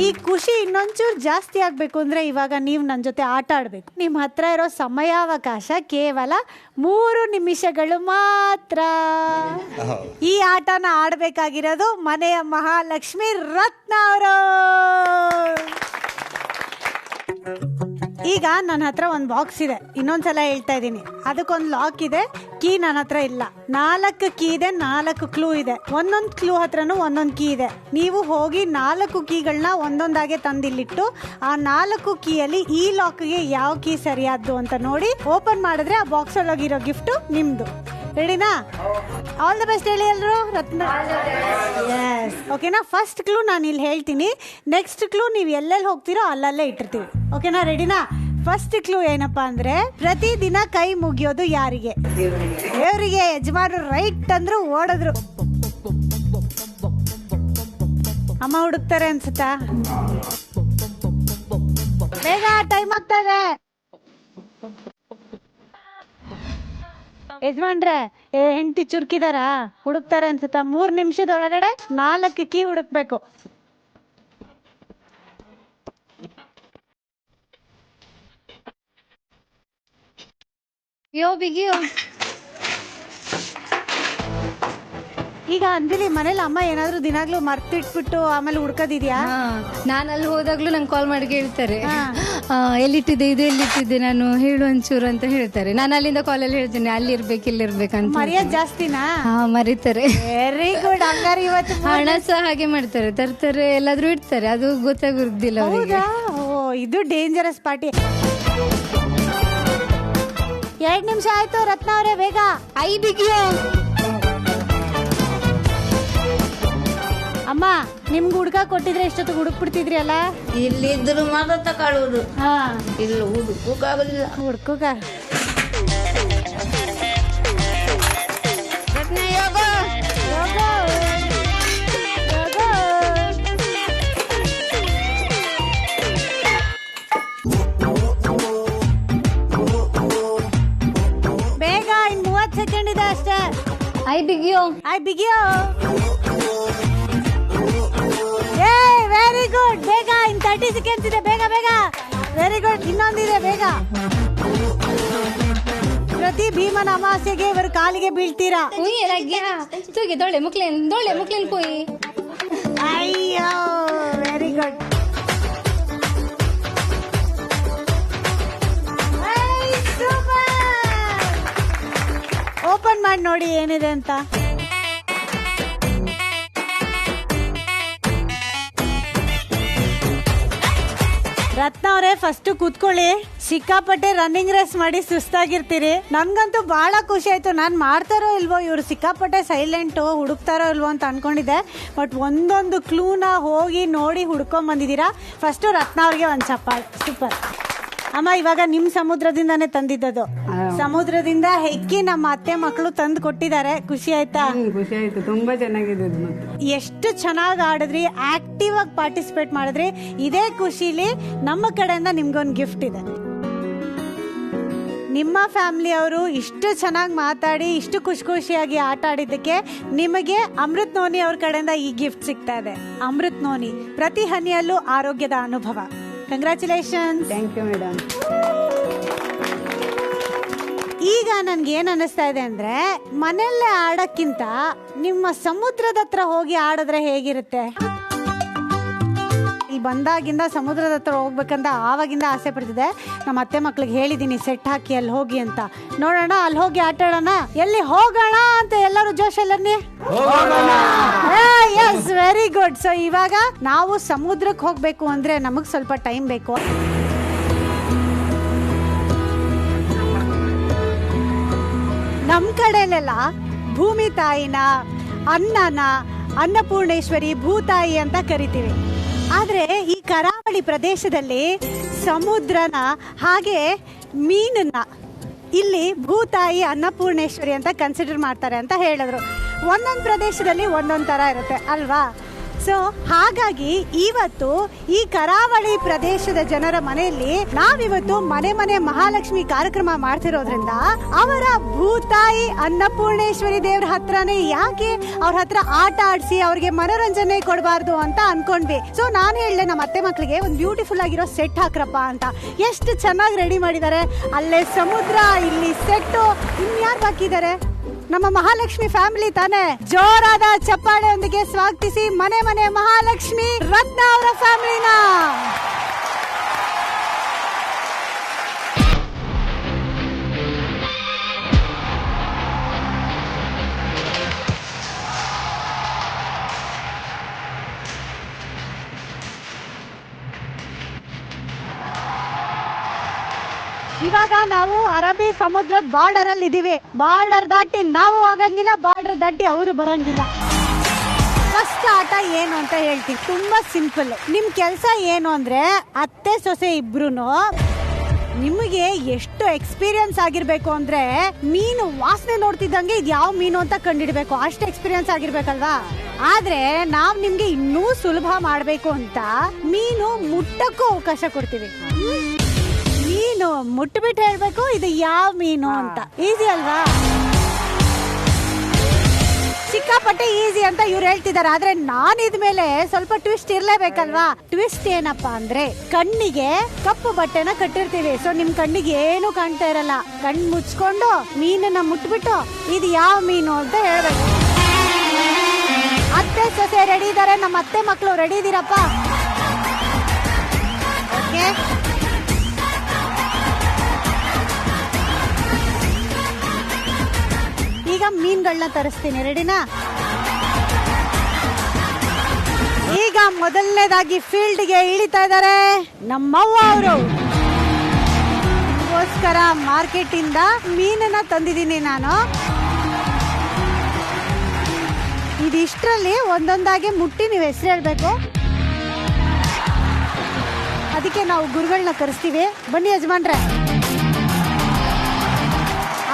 ಈ ಖುಷಿ ಇನ್ನೊಂಚೂರು ಜಾಸ್ತಿ ಆಗಬೇಕು ಅಂದರೆ ಇವಾಗ ನೀವು ನನ್ನ ಜೊತೆ ಆಟ ಆಡಬೇಕು. ನಿಮ್ಮ ಹತ್ರ ಇರೋ ಸಮಯಾವಕಾಶ ಕೇವಲ 3 ನಿಮಿಷಗಳು ಮಾತ್ರ. ಈ ಆಟನ ಆಡಬೇಕಾಗಿರೋದು ಮನೆಯ ಮಹಾಲಕ್ಷ್ಮಿ ರತ್ನ ಅವರು. ಈಗ ನನ್ನ ಹತ್ರ ಒಂದು ಬಾಕ್ಸ್ ಇದೆ, ಇನ್ನೊಂದ್ಸಲ ಹೇಳ್ತಾ ಇದ್ದೀನಿ, ಅದಕ್ಕೊಂದು ಲಾಕ್ ಇದೆ, ಕೀ ನನ್ನ ಹತ್ರ ಇಲ್ಲ. 4 ಕೀ ಇದೆ, 4 ಕ್ಲೂ ಇದೆ, ಒಂದೊಂದು ಕ್ಲೂ ಹತ್ರನೂ ಒಂದೊಂದು ಕೀ ಇದೆ. ನೀವು ಹೋಗಿ 4 ಕೀಗಳನ್ನ ಒಂದೊಂದಾಗೆ ತಂದಿಲ್ಲಿಟ್ಟು ಆ 4 ಕೀಯಲ್ಲಿ ಈ ಲಾಕ್ಗೆ ಯಾವ ಕೀ ಸರಿಯಾದ್ದು ಅಂತ ನೋಡಿ ಓಪನ್ ಮಾಡಿದ್ರೆ ಆ ಬಾಕ್ಸ್ ಒಳಗಿರೋ ಗಿಫ್ಟ್ ನಿಮ್ದು. ರೆಡಿನಾ? ಆಲ್ ದ ಬೆಸ್ಟ್ ಹೇಳಿ ಎಲ್ರು. ರತ್ನ, ಎಸ್, ಓಕೆನಾ? ಫಸ್ಟ್ ಕ್ಲೂ ನಾನು ಇಲ್ಲಿ ಹೇಳ್ತೀನಿ, ನೆಕ್ಸ್ಟ್ ಕ್ಲೂ ನೀವು ಎಲ್ಲೆಲ್ಲಿ ಹೋಗ್ತೀರೋ ಅಲ್ಲಲ್ಲೇ ಇಟ್ಟಿರ್ತೀವಿ. ಓಕೆನಾ? ರೆಡಿನಾ? ಫಸ್ಟ್ ಕ್ಲೂ ಏನಪ್ಪಾ ಅಂದ್ರೆ, ಪ್ರತಿದಿನ ಕೈ ಮುಗಿಯೋದು ಯಾರಿಗೆ? ದೇವರಿಗೆ. ಯಜಮಾನರು ರೈಟ್ ಅಂದ್ರು ಓಡಿದ್ರು. ಅಮ್ಮ ಹುಡುಕ್ತಾರೆ ಅನ್ಸುತ್ತಾ? ಬೇಗ, ಟೈಮ್ ಆಗ್ತಾ ಇದೆ. ಯಜಮಾನ್ರೆ, ಹೆಂಡತಿ ಚುರುಕಿದಾರ, ಹುಡುಕ್ತಾರೆ ಅನ್ಸುತ್ತಾ? 3 ನಿಮಿಷದೊಳಗಡೆ 4 ಕೀ ಹುಡುಕ್ಬೇಕು. ಬಿಗಿಯೋ. ಈಗ ಅಂದಿಲಿ ಮನೇಲಿ ಅಮ್ಮ ಏನಾದ್ರು ದಿನಾಗ್ಲೂ ಮರ್ತಿಟ್ಬಿಟ್ಟು ಆಮೇಲೆ ಹುಡ್ಕೋದಿದ್ಯಾ? ನಾನು ಅಲ್ಲಿ ಹೋದಾಗ್ಲೂ ನಂಗೆ ಕಾಲ್ ಮಾಡಿ ಕೇಳ್ತಾರೆ, ಎಲ್ಲಿಟ್ಟಿದ್ದೆ, ಇದು ಎಲ್ಲಿಟ್ಟಿದ್ದೆ, ನಾನು ಹೇಳು ಒಂಚೂರು ಅಂತ ಹೇಳ್ತಾರೆ. ನಾನು ಅಲ್ಲಿಂದ ಕಾಲಲ್ಲಿ ಹೇಳ್ತೀನಿ, ಅಲ್ಲಿ ಇರ್ಬೇಕು ಇಲ್ಲಿ ಇರ್ಬೇಕಂತ. ಮರ್ಯಾದ ಜಾಸ್ತಿನಾ? ಮರಿತಾರೆ. Very good. ಹಂಗಾರೆ ಇವತ್ತು ಹಣ ಸಹ ಹಾಗೆ ಮಾಡ್ತಾರೆ, ತರ್ತಾರೆ, ಎಲ್ಲಾದ್ರೂ ಇಡ್ತಾರೆ, ಅದು ಗೊತ್ತಾಗುದಿಲ್ಲ ಅವರಿಗೆ. ಓ, ಇದು ಡೇಂಜರಸ್ ಪಾರ್ಟಿ. 2 ನಿಮಿಷ ಆಯ್ತು ರತ್ನ ಅವರೇ, ಬೇಗ. ಬಿಗಿಯೋ. ಅಮ್ಮ, ನಿಮ್ಗೆ ಹುಡ್ಕ ಕೊಟ್ಟಿದ್ರೆ ಎಷ್ಟೊತ್ತು ಹುಡುಕ್ಬಿಡ್ತಿದ್ರಿ ಅಲ್ಲ? ಇಲ್ಲಿದ್ರು ಮಾತ್ರ ತಗೊಳ್ಳೋದು, ಇಲ್ಲಿ ಹುಡುಕಾಗೋದಿಲ್ಲ. ಹುಡ್ಕೋಕ ಬೇಗ, ಇನ್ 30 ಸೆಕೆಂಡ್ ಇದೆ ಅಷ್ಟೇ. ಬಿಗಿಯೋ. ಬಿಗಿಯೋ. Very good. ಬೇಗ, ಇನ್ 30 ಸೆಕೆಂಡ್ಸ್ ಇದೆ, ಬೇಗ ಬೇಗ. Very good. ಇನ್ನೊಂದಿದೆ, ಬೇಗ. ಪ್ರತಿ ಭೀಮನ ಅಮಾವಾಸ್ಯೆಗೆ ಇವರು ಕಾಲಿಗೆ ಬೀಳ್ತೀರಾ. ದೊಳ್ಳೆ ಮುಕ್ಲೇನ್ ಪೋಯಿ. ಅಯ್ಯೋ, ವೆರಿ ಗುಡ್. ಓಪನ್ ಮಾಡಿ ನೋಡಿ ಏನಿದೆ ಅಂತ. ರತ್ನ ಅವರೇ, ಫಸ್ಟ್ ಕೂತ್ಕೊಳ್ಳಿ. ಸಿಕ್ಕಾಪಟ್ಟೆ ರನ್ನಿಂಗ್ ರೇಸ್ ಮಾಡಿ ಸುಸ್ತಾಗಿರ್ತೀರಿ. ನನ್ಗಂತೂ ಬಹಳ ಖುಷಿ ಆಯ್ತು. ನಾನು ಮಾಡ್ತಾರೋ ಇಲ್ವೋ, ಇವ್ರು ಸಿಕ್ಕಾಪಟ್ಟೆ ಸೈಲೆಂಟು, ಹುಡುಕ್ತಾರೋ ಇಲ್ವೋ ಅಂತ ಅನ್ಕೊಂಡಿದ್ದೆ. ಬಟ್ ಒಂದೊಂದು ಕ್ಲೂನ ಹೋಗಿ ನೋಡಿ ಹುಡ್ಕೊಂಡ್ ಬಂದಿದ್ದೀರಾ. ಫಸ್ಟ್ ರತ್ನ ಅವ್ರಿಗೆ ಒಂದು ಚಪ್ಪಾಳೆ. ಸೂಪರ್. ಅಮ್ಮ, ಇವಾಗ ನಿಮ್ ಸಮುದ್ರದಿಂದಾನೇ ತಂದಿದ್ದದು. ಸಮುದ್ರದಿಂದ ಹೆಕ್ಕಿ ನಮ್ಮ ಅತ್ತೆ ಮಕ್ಕಳು ತಂದು ಕೊಟ್ಟಿದ್ದಾರೆ. ಖುಷಿ ಆಯ್ತಾ? ಖುಷಿ ಆಯ್ತು, ತುಂಬಾ ಚೆನ್ನಾಗಿದೆ. ಎಷ್ಟು ಚೆನ್ನಾಗಿ ಆಡಿದ್ರಿ, ಆಕ್ಟಿವ್ ಆಗಿ ಪಾರ್ಟಿಸಿಪೇಟ್ ಮಾಡಿದ್ರಿ. ಇದೇ ಖುಷಿಲಿ ನಮ್ಮ ಕಡೆಯಿಂದ ನಿಮ್ಗೊಂದು ಗಿಫ್ಟ್ ಇದೆ. ನಿಮ್ಮ ಫ್ಯಾಮಿಲಿಯವರು ಇಷ್ಟು ಚೆನ್ನಾಗಿ ಮಾತಾಡಿ ಇಷ್ಟು ಖುಷಿಯಾಗಿ ಆಟ ಆಡಿದ್ದಕ್ಕೆ ನಿಮಗೆ ಅಮೃತ್ ನೋನಿ ಅವ್ರ ಕಡೆಯಿಂದ ಈ ಗಿಫ್ಟ್ ಸಿಗ್ತಾ ಇದೆ. ಅಮೃತ್ ನೋನಿ, ಪ್ರತಿ ಹನಿಯಲ್ಲೂ ಆರೋಗ್ಯದ ಅನುಭವ. ಕಂಗ್ರ್ಯಾಚುಲೇಷನ್ಸ್. Thank you madam. ಈಗ ನನ್ಗೆ ಏನ್ ಅನಿಸ್ತಾ ಇದೆ ಅಂದ್ರೆ, ಮನೆಯಲ್ಲೇ ಆಡಕ್ಕಿಂತ ನಿಮ್ಮ ಸಮುದ್ರದ ಹತ್ರ ಹೋಗಿ ಆಡಿದ್ರೆ ಹೇಗಿರುತ್ತೆ? ಈ ಬಂದಾಗಿಂದ ಸಮುದ್ರದ ಹತ್ರ ಹೋಗ್ಬೇಕಂತ ಆವಾಗಿಂದ ಆಸೆ ಪಡ್ತಿದ್ದೆ. ನಮ್ಮ ಅತ್ತೆ ಮಕ್ಳಿಗೆ ಹೇಳಿದ್ದೀನಿ ಸೆಟ್ ಹಾಕಿ ಅಲ್ಲಿ ಹೋಗಿ ಅಂತ. ನೋಡೋಣ, ಅಲ್ಲಿ ಹೋಗಿ ಆಟ ಆಡೋಣ. ಎಲ್ಲಿ ಹೋಗೋಣ ಅಂತ ಎಲ್ಲರೂ ಜೋಶಲ್ಲನ್ನೇ ಎಸ್, ವೆರಿ ಗುಡ್. ಸೊ ಇವಾಗ ನಾವು ಸಮುದ್ರಕ್ಕೆ ಹೋಗ್ಬೇಕು ಅಂದ್ರೆ ನಮಗ್ ಸ್ವಲ್ಪ ಟೈಮ್ ಬೇಕು. ನಮ್ ಕಡೆಲೆಲ್ಲ ಭೂಮಿ ತಾಯಿನ, ಅನ್ನನ ಅನ್ನಪೂರ್ಣೇಶ್ವರಿ, ಭೂತಾಯಿ ಅಂತ ಕರಿತೀವಿ. ಆದ್ರೆ ಈ ಕರಾವಳಿ ಪ್ರದೇಶದಲ್ಲಿ ಸಮುದ್ರನ ಹಾಗೆ ಮೀನನ್ನ ಇಲ್ಲಿ ಭೂತಾಯಿ ಅನ್ನಪೂರ್ಣೇಶ್ವರಿ ಅಂತ ಕನ್ಸಿಡರ್ ಮಾಡ್ತಾರೆ ಅಂತ ಹೇಳಿದ್ರು. ಒಂದೊಂದು ಪ್ರದೇಶದಲ್ಲಿ ಒಂದೊಂದು ತರ ಇರುತ್ತೆ ಅಲ್ವಾ? ಸೊ ಹಾಗಾಗಿ ಇವತ್ತು ಈ ಕರಾವಳಿ ಪ್ರದೇಶದ ಜನರ ಮನೆಯಲ್ಲಿ ನಾವಿವತ್ತು ಮನೆ ಮನೆ ಮಹಾಲಕ್ಷ್ಮಿ ಕಾರ್ಯಕ್ರಮ ಮಾಡ್ತಿರೋದ್ರಿಂದ ಅವರ ಭೂತಾಯಿ ಅನ್ನಪೂರ್ಣೇಶ್ವರಿ ದೇವ್ರ ಹತ್ರನೇ ಯಾಕೆ ಅವ್ರ ಹತ್ರ ಆಟ ಆಡಿಸಿ ಅವ್ರಿಗೆ ಮನೋರಂಜನೆ ಕೊಡಬಾರ್ದು ಅಂತ ಅನ್ಕೊಂಡ್ವಿ. ಸೊ ನಾನು ಹೇಳಿದೆ ನಮ್ಮ ಅತ್ತೆ ಮಕ್ಳಿಗೆ ಒಂದು ಬ್ಯೂಟಿಫುಲ್ ಆಗಿರೋ ಸೆಟ್ ಹಾಕ್ರಪ್ಪ ಅಂತ. ಎಷ್ಟು ಚೆನ್ನಾಗಿ ರೆಡಿ ಮಾಡಿದ್ದಾರೆ. ಅಲ್ಲೇ ಸಮುದ್ರ, ಇಲ್ಲಿ ಸೆಟ್ಟು, ಇನ್ಯಾರು ಬಾಕಿದ್ದಾರೆ? ನಮ್ಮ ಮಹಾಲಕ್ಷ್ಮಿ ಫ್ಯಾಮಿಲಿ ತಾನೆ. ಜೋರಾದ ಚಪ್ಪಾಳೆಯೊಂದಿಗೆ ಸ್ವಾಗತಿಸಿ ಮನೆ ಮನೆ ಮಹಾಲಕ್ಷ್ಮಿ ರತ್ನ ಅವರ ಫ್ಯಾಮಿಲಿನ. ಇವಾಗ ನಾವು ಅರಬ್ಬಿ ಸಮುದ್ರದ ಬಾರ್ಡರ್ ಅಲ್ಲಿ ಇದೀವಿ. ಬಾರ್ಡರ್ ದಾಟಿ ನಾವು ಹೋಗಂಗಿಲ್ಲ, ಬಾರ್ಡರ್ ದಾಟಿ ಅವರು ಬರಂಗಿಲ್ಲ. ಫಸ್ಟ್ ಆಟ ಏನು ಅಂತ ಹೇಳ್ತೀನಿ, ತುಂಬಾ ಸಿಂಪಲ್. ನಿಮ್ ಕೆಲಸ ಏನು ಅಂದ್ರೆ ಅತ್ತೆ ಸೊಸೆ ಇಬ್ರುನು ನಿಮಗೆ ಎಷ್ಟು ಎಕ್ಸ್ಪೀರಿಯನ್ಸ್ ಆಗಿರ್ಬೇಕು ಅಂದ್ರೆ ಮೀನು ವಾಸನೆ ನೋಡ್ತಿದ್ದಂಗೆ ಇದು ಯಾವ ಮೀನು ಅಂತ ಕಂಡಿಡ್ಬೇಕು. ಅಷ್ಟು ಎಕ್ಸ್ಪೀರಿಯನ್ಸ್ ಆಗಿರ್ಬೇಕಲ್ವಾ? ಆದ್ರೆ ನಾವ್ ನಿಮ್ಗೆ ಇನ್ನೂ ಸುಲಭ ಮಾಡ್ಬೇಕು ಅಂತ ಮೀನು ಮುಟ್ಟಕ್ಕೂ ಅವಕಾಶ ಕೊಡ್ತೀವಿ. ಮೀನು ಮುಟ್ಬಿಟ್ಟು ಹೇಳ್ಬೇಕು ಇದು ಯಾವ ಮೀನು ಅಂತ. ಈಸಿ ಅಲ್ವಾ? ಸಿಕ್ಕಾಪಟ್ಟೆ ಈಸಿ ಅಂತ ಇವ್ರು ಹೇಳ್ತಿದ್ದಾರೆ. ಆದ್ರೆ ನಾನ್ ಇದ್ಮೇಲೆ ಸ್ವಲ್ಪ ಟ್ವಿಸ್ಟ್ ಇರ್ಲೇಬೇಕಲ್ವಾ? ಟ್ವಿಸ್ಟ್ ಏನಪ್ಪಾ ಅಂದ್ರೆ ಕಣ್ಣಿಗೆ ಕಪ್ಪು ಬಟ್ಟೆನ ಕಟ್ಟಿರ್ತೀವಿ. ಸೊ ನಿಮ್ ಕಣ್ಣಿಗೆ ಏನು ಕಾಣ್ತಾ ಇರಲ್ಲ. ಕಣ್ ಮುಚ್ಕೊಂಡು ಮೀನನ್ನ ಮುಟ್ಬಿಟ್ಟು ಇದು ಯಾವ ಮೀನು ಅಂತ ಹೇಳ್ಬೇಕು. ಅತ್ತೆ ಸೊಸೆ ರೆಡಿ ಇದಾರೆ. ನಮ್ಮ ಅತ್ತೆ ಮಕ್ಕಳು ರೆಡಿ ಇದೀರಪ್ಪ? ಓಕೆ, ಈಗ ಮೀನ್ಗಳನ್ನ ತರಿಸ್ತೀನಿ. ರೆಡಿನಾ? ಈಗ ಮೊದಲನೇದಾಗಿ ಫೀಲ್ಡ್ಗೆ ಇಳಿತಾ ಇದ್ದಾರೆ ನಮ್ಮವ್ವ ಅವರು. ಗೋಸ್ಕರ ಮಾರ್ಕೆಟ್ ಇಂದ ಮೀನನ್ನ ತಂದಿದ್ದೀನಿ ನಾನು. ಇದಿಷ್ಟರಲ್ಲಿ ಒಂದೊಂದಾಗಿ ಮುಟ್ಟಿ ನೀವು ಹೆಸರು ಹೇಳ್ಬೇಕು. ಅದಕ್ಕೆ ನಾವು ಗುರುಗಳನ್ನ ಕರೆಸ್ತೀವಿ. ಬನ್ನಿ ಯಜಮಾನ್ರೆ.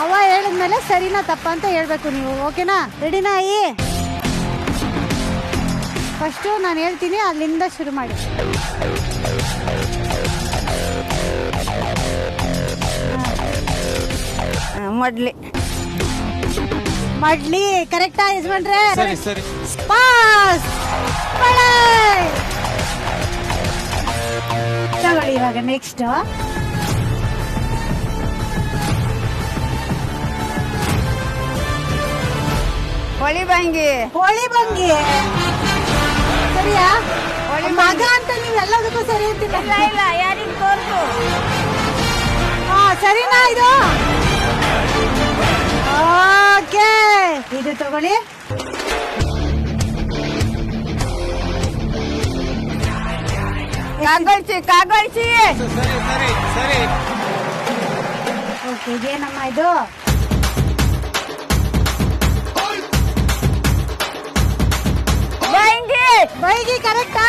ಅವ ಹೇಳಿದ್ಮೇಲೆ ಸರಿನಾ ತಪ್ಪ ಅಂತ ಹೇಳ್ಬೇಕು ನೀವು. ಓಕೆನಾ? ರೆಡಿನಾ? ಫಸ್ಟು ನಾನು ಹೇಳ್ತೀನಿ, ಅಲ್ಲಿಂದ ಶುರು ಮಾಡಿ. ಮಡ್ಲಿ ಮಡ್ಲಿ ಕರೆಕ್ಟಾ ಯಜಮಾನ್ರೆ? ಸರಿ. ತಗೊಳ್ಳಿ. ಇವಾಗ ನೆಕ್ಸ್ಟ್ ಹೊಳಿ ಬಂಗಿ. ಹೋಳಿ ಬಂಗಿ ಸರಿಯಾ? ಮಗ ಅಂತ ನೀವೆಲ್ಲದಕ್ಕೂ ಸರಿ ಇರ್ತಿಲ್ಲ. ಇಲ್ಲ, ಯಾರಿಗೆ ತೋರ್ಸು. ಹಾ, ಸರಿನಾ ಇದು? ಓಕೆ, ಇದು ತಗೊಳ್ಳಿ. ಕಾಗಳ್ಸಿ. ಸರಿ. ಓಕೆ, ಇದೇನಮ್ಮ ಇದು? ಬೈಗಿ ಕರೆಕ್ಟಾ?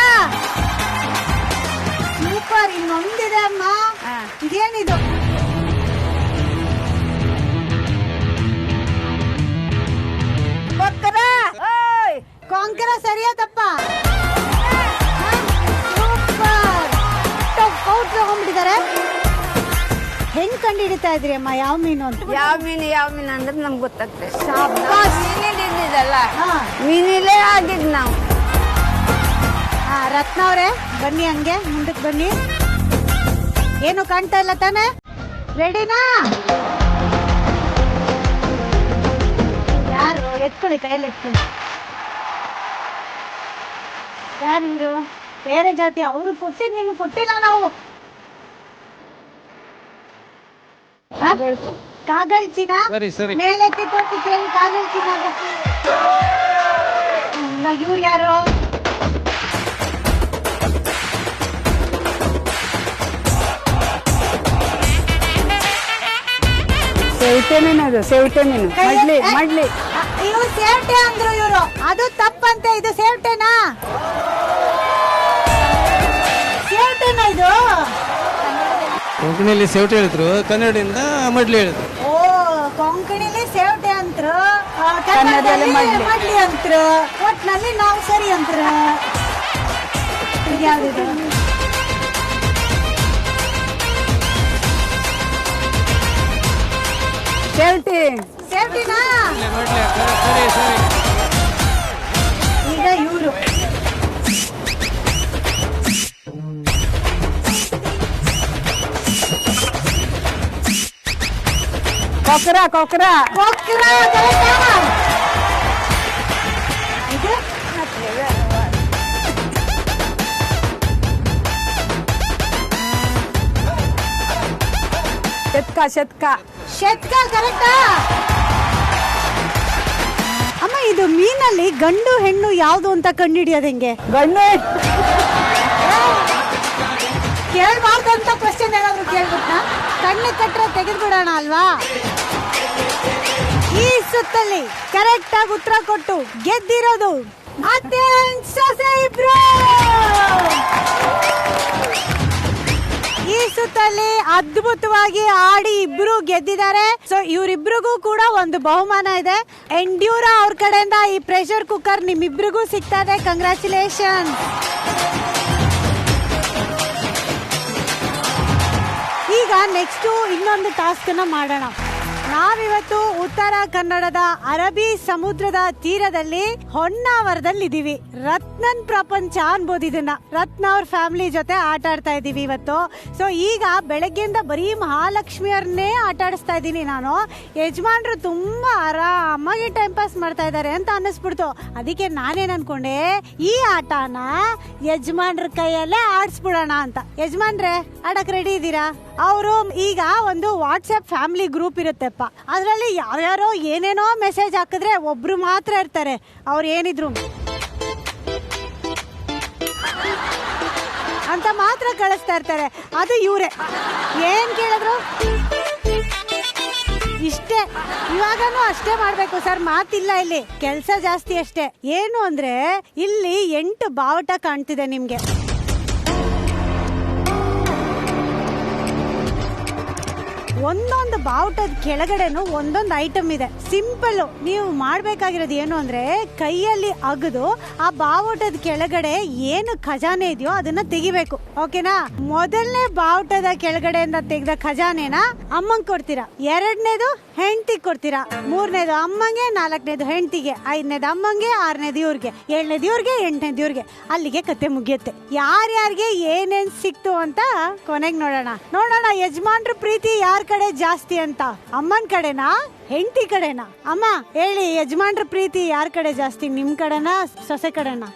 ಸೂಪರ್. ಇನ್ನೊಂದಿದೆ ಅಮ್ಮ. ಇದೇನಿದು? ಕೊಂಕರ. ಸರಿಯಾ ತಪ್ಪ? ಸೂಪರ್. ಕೌಟ್ ತಗೊಂಡ್ಬಿಟ್ಟಿದ್ದಾರೆ. ಹೆಂಗ್ ಕಂಡು ಹಿಡಿತಾ ಇದ್ರಿ ಅಮ್ಮ ಯಾವ ಮೀನು ಅಂತ? ಯಾವ ಮೀನು ಅಂದ್ರೆ ನಮ್ಗೆ ಗೊತ್ತಾಗ್ತದೆ. ಶಾಬಾಸ್. ಮೀನಿಲ್ ಇದ್ದಿದ್ದಲ್ಲ, ಹಾ. ಮೀನಿಲೇ ಆಗಿದ್ ನಾವು. ರತ್ನ ಅವರೇ ಬನ್ನಿ, ಹಂಗೆ ಮುಂದಕ್ಕೆ ಬನ್ನಿ. ಏನು ಕಾಣ್ತಾ ಇಲ್ಲ ತಾನೆ? ರೆಡಿನಾ? ಯಾರು? ಎತ್ಕೊಳ್ಳಿ, ಕೈಯಲ್ಲಿ ಎತ್ಕೊಳ್ಳಿ. ಯಾರು? ಬೇರೆ ಜಾತಿ ಅವ್ರು ಕೊಟ್ಟಿದ್ ನಿಮ್ಗೆ ಕೊಟ್ಟಿಲ್ಲ ನಾವು. ಕಾಗಲ್ಚಿನ ಮೇಲೆತ್ತಿ ಕೊಟ್ಟಿದ್ದೇನೆ ಕಾಗಲ್ಚಿನ. ಇವ್ರು ಯಾರು? ಸೇವಟೆ ಮೀನು ಅದು, ಸೇವಟೆ ಮೀನು. ಮಡ್ಲಿ ಇವ್ರು ಸೇವಟೆ ಅಂದ್ರು ಇವ್ರು, ಅದು ತಪ್ಪಂತೆ. ಇದು ಸೇವಟೆನಾ? ಸೇವಟೆನಾ ಇದು? ಕೊಂಕಣಿಯಲ್ಲಿ ಸೇವಟೆ ಹೇಳಿದ್ರು, ಕನ್ನಡದಿಂದ ಮಡ್ಲಿ ಹೇಳಿದ್ರು. ಓ, ಕೊಂಕಣಿಲಿ ಸೇವಟೆ ಅಂತ್ರು, ಕನ್ನಡದಲ್ಲಿ ಮಡ್ಲಿ ಅಂತ್ರು, ಒಟ್ನಲ್ಲಿ ನಾವು ಸರಿ ಅಂತ್ರ. ಯಾವ್ದು? ಸೇವಟಿನಾ? ಈಗ ಇವರು ಕೊಕ್ರ ಕೊಕ್ರ ಕೊಕ್ರ. ಇದು ಶೆತ್ಕ ಕರೆಕ್ಟಾ? ಅಮ್ಮ, ಇದು ಮೀನಲ್ಲಿ ಗಂಡು ಹೆಣ್ಣು ಯಾವ್ದು ಅಂತ ಕಂಡುಹಿಡಿಯೋದು ಹೆಂಗೆ? ಗಂಡು ಕೇಳ್ಬಾರ್ದಂತ ಕ್ವಶನ್ ಏನಾದ್ರು ಕೇಳ್ಬಿಟ್ಟ ಕಣ್ಣು ಕಟ್ರೆ ತೆಗೆದು ಬಿಡೋಣ ಅಲ್ವಾ? ಈ ಸುತ್ತಲ್ಲಿ ಕರೆಕ್ಟ್ ಆಗಿ ಉತ್ತರ ಕೊಟ್ಟು ಗೆದ್ದಿರೋದು ಅತ್ತೆ ಸೊಸೆ ಇಬ್ರು. ಈ ಸುತ್ತಲ್ಲಿ ಅದ್ಭುತವಾಗಿ ಆಡಿ ಇಬ್ರು ಗೆದ್ದಿದ್ದಾರೆ. ಸೊ ಇವರಿಬ್ರಿಗೂ ಕೂಡ ಒಂದು ಬಹುಮಾನ ಇದೆ. ಎಂಡ್ಯೂರ ಅವ್ರ ಕಡೆಯಿಂದ ಈ ಪ್ರೆಷರ್ ಕುಕ್ಕರ್ ನಿಮ್ಮಿಬ್ರಿಗೂ ಸಿಗ್ತಾ ಇದೆ. ಕಂಗ್ರ್ಯಾಚುಲೇಷನ್. ಈಗ ನೆಕ್ಸ್ಟ್ ಇನ್ನೊಂದು ಟಾಸ್ಕ್ ಅನ್ನ ಮಾಡೋಣ. ನಾವಿವತ್ತು ಉತ್ತರ ಕನ್ನಡದ ಅರಬ್ಬಿ ಸಮುದ್ರದ ತೀರದಲ್ಲಿ ಹೊನ್ನಾವರದಲ್ಲಿ ಇದೀವಿ. ರತ್ನನ್ ಪ್ರಪಂಚ ಅನ್ಬೋದು ಇದನ್ನ. ರತ್ನ ಅವ್ರ ಫ್ಯಾಮಿಲಿ ಜೊತೆ ಆಟ ಆಡ್ತಾ ಇದೀವಿ ಇವತ್ತು. ಸೊ ಈಗ ಬೆಳಗ್ಗೆಯಿಂದ ಬರೀ ಮಹಾಲಕ್ಷ್ಮಿಯವ್ರನ್ನೇ ಆಟ ಆಡಿಸ್ತಾ ಇದ್ದೀನಿ ನಾನು. ಯಜಮಾನ್ರು ತುಂಬಾ ಆರಾಮಾಗಿ ಟೈಮ್ ಪಾಸ್ ಮಾಡ್ತಾ ಇದಾರೆ ಅಂತ ಅನ್ನಿಸ್ಬಿಡ್ತು. ಅದಕ್ಕೆ ನಾನೇನ್ ಅನ್ಕೊಂಡೆ, ಈ ಆಟನ ಯಜಮಾನ್ರ ಕೈಯಲ್ಲೇ ಆಡಿಸ್ಬಿಡೋಣ ಅಂತ. ಯಜಮಾನ್ರೆ, ಆಡಕ್ ರೆಡಿ ಇದ್ದೀರಾ? ಅವರು ಈಗ ಒಂದು ವಾಟ್ಸ್ಆಪ್ ಫ್ಯಾಮಿಲಿ ಗ್ರೂಪ್ ಇರುತ್ತೆಪ್ಪ, ಅದ್ರಲ್ಲಿ ಯಾವ್ಯಾರೋ ಏನೇನೋ ಮೆಸೇಜ್ ಹಾಕಿದ್ರೆ ಒಬ್ರು ಮಾತ್ರ ಇರ್ತಾರೆ, ಅವ್ರು ಏನಿದ್ರು ಅಂತ ಮಾತ್ರ ಕಳಿಸ್ತಾ ಇರ್ತಾರೆ. ಅದು ಇವ್ರೆ. ಏನ್ ಕೇಳಿದ್ರು ಇಷ್ಟೇ. ಇವಾಗನು ಅಷ್ಟೇ ಮಾಡ್ಬೇಕು ಸರ್, ಮಾತಿಲ್ಲ ಇಲ್ಲಿ, ಕೆಲ್ಸ ಜಾಸ್ತಿ ಅಷ್ಟೇ. ಏನು ಅಂದ್ರೆ ಇಲ್ಲಿ 8 ಬಾವುಟ ಕಾಣ್ತಿದೆ ನಿಮ್ಗೆ. ಒಂದೊಂದು ಬಾವುಟದ ಕೆಳಗಡೆನು ಒಂದೊಂದು ಐಟಮ್ ಇದೆ. ಸಿಂಪಲ್. ನೀವು ಮಾಡ್ಬೇಕಾಗಿರೋದು ಏನು ಅಂದ್ರೆ ಕೈಯಲ್ಲಿ ಅಗದು ಆ ಬಾವುಟದ ಕೆಳಗಡೆ ಏನು ಖಜಾನೆ ಇದೆಯೋ ಅದನ್ನ ತೆಗಿಬೇಕು. ಓಕೆನಾ? ಮೊದಲನೇ ಬಾವುಟದ ಕೆಳಗಡೆಯಿಂದ ತೆಗೆದ ಖಜಾನೆನ ಅಮ್ಮಂಗ್ ಕೊಡ್ತೀರಾ, ಎರಡನೇದು ಹೆಂಡತಿಗೆ ಕೊಡ್ತೀರಾ, ಮೂರನೇದು ಅಮ್ಮಂಗೆ, ನಾಲ್ಕನೇದು ಹೆಂಡತಿಗೆ, ಐದನೇದು ಅಮ್ಮಂಗೆ, ಆರನೇದು ಇವ್ರಿಗೆ, ಏಳನೇದು ಇವ್ರಿಗೆ, ಎಂಟನೇದು ಇವ್ರಿಗೆ. ಅಲ್ಲಿಗೆ ಕತೆ ಮುಗಿಯುತ್ತೆ. ಯಾರ್ಯಾರಿಗೆ ಏನೇನ್ ಸಿಕ್ತು ಅಂತ ಕೊನೆಗೆ ನೋಡೋಣ. ಯಜಮಾನ್ರ ಪ್ರೀತಿ ಯಾರ ಕಡೆ ಜಾಸ್ತಿ ಅಂತ? ಅಮ್ಮನ ಕಡೆನಾ, ಹೆಂಡತಿ ಕಡೆನಾ? ಅಮ್ಮ ಹೇಳಿ, ಯಜಮಾನ್ರ ಪ್ರೀತಿ ಯಾರ ಕಡೆ ಜಾಸ್ತಿ? ನಿಮ್ ಕಡೆನಾ, ಸೊಸೆ ಕಡೆನಾ?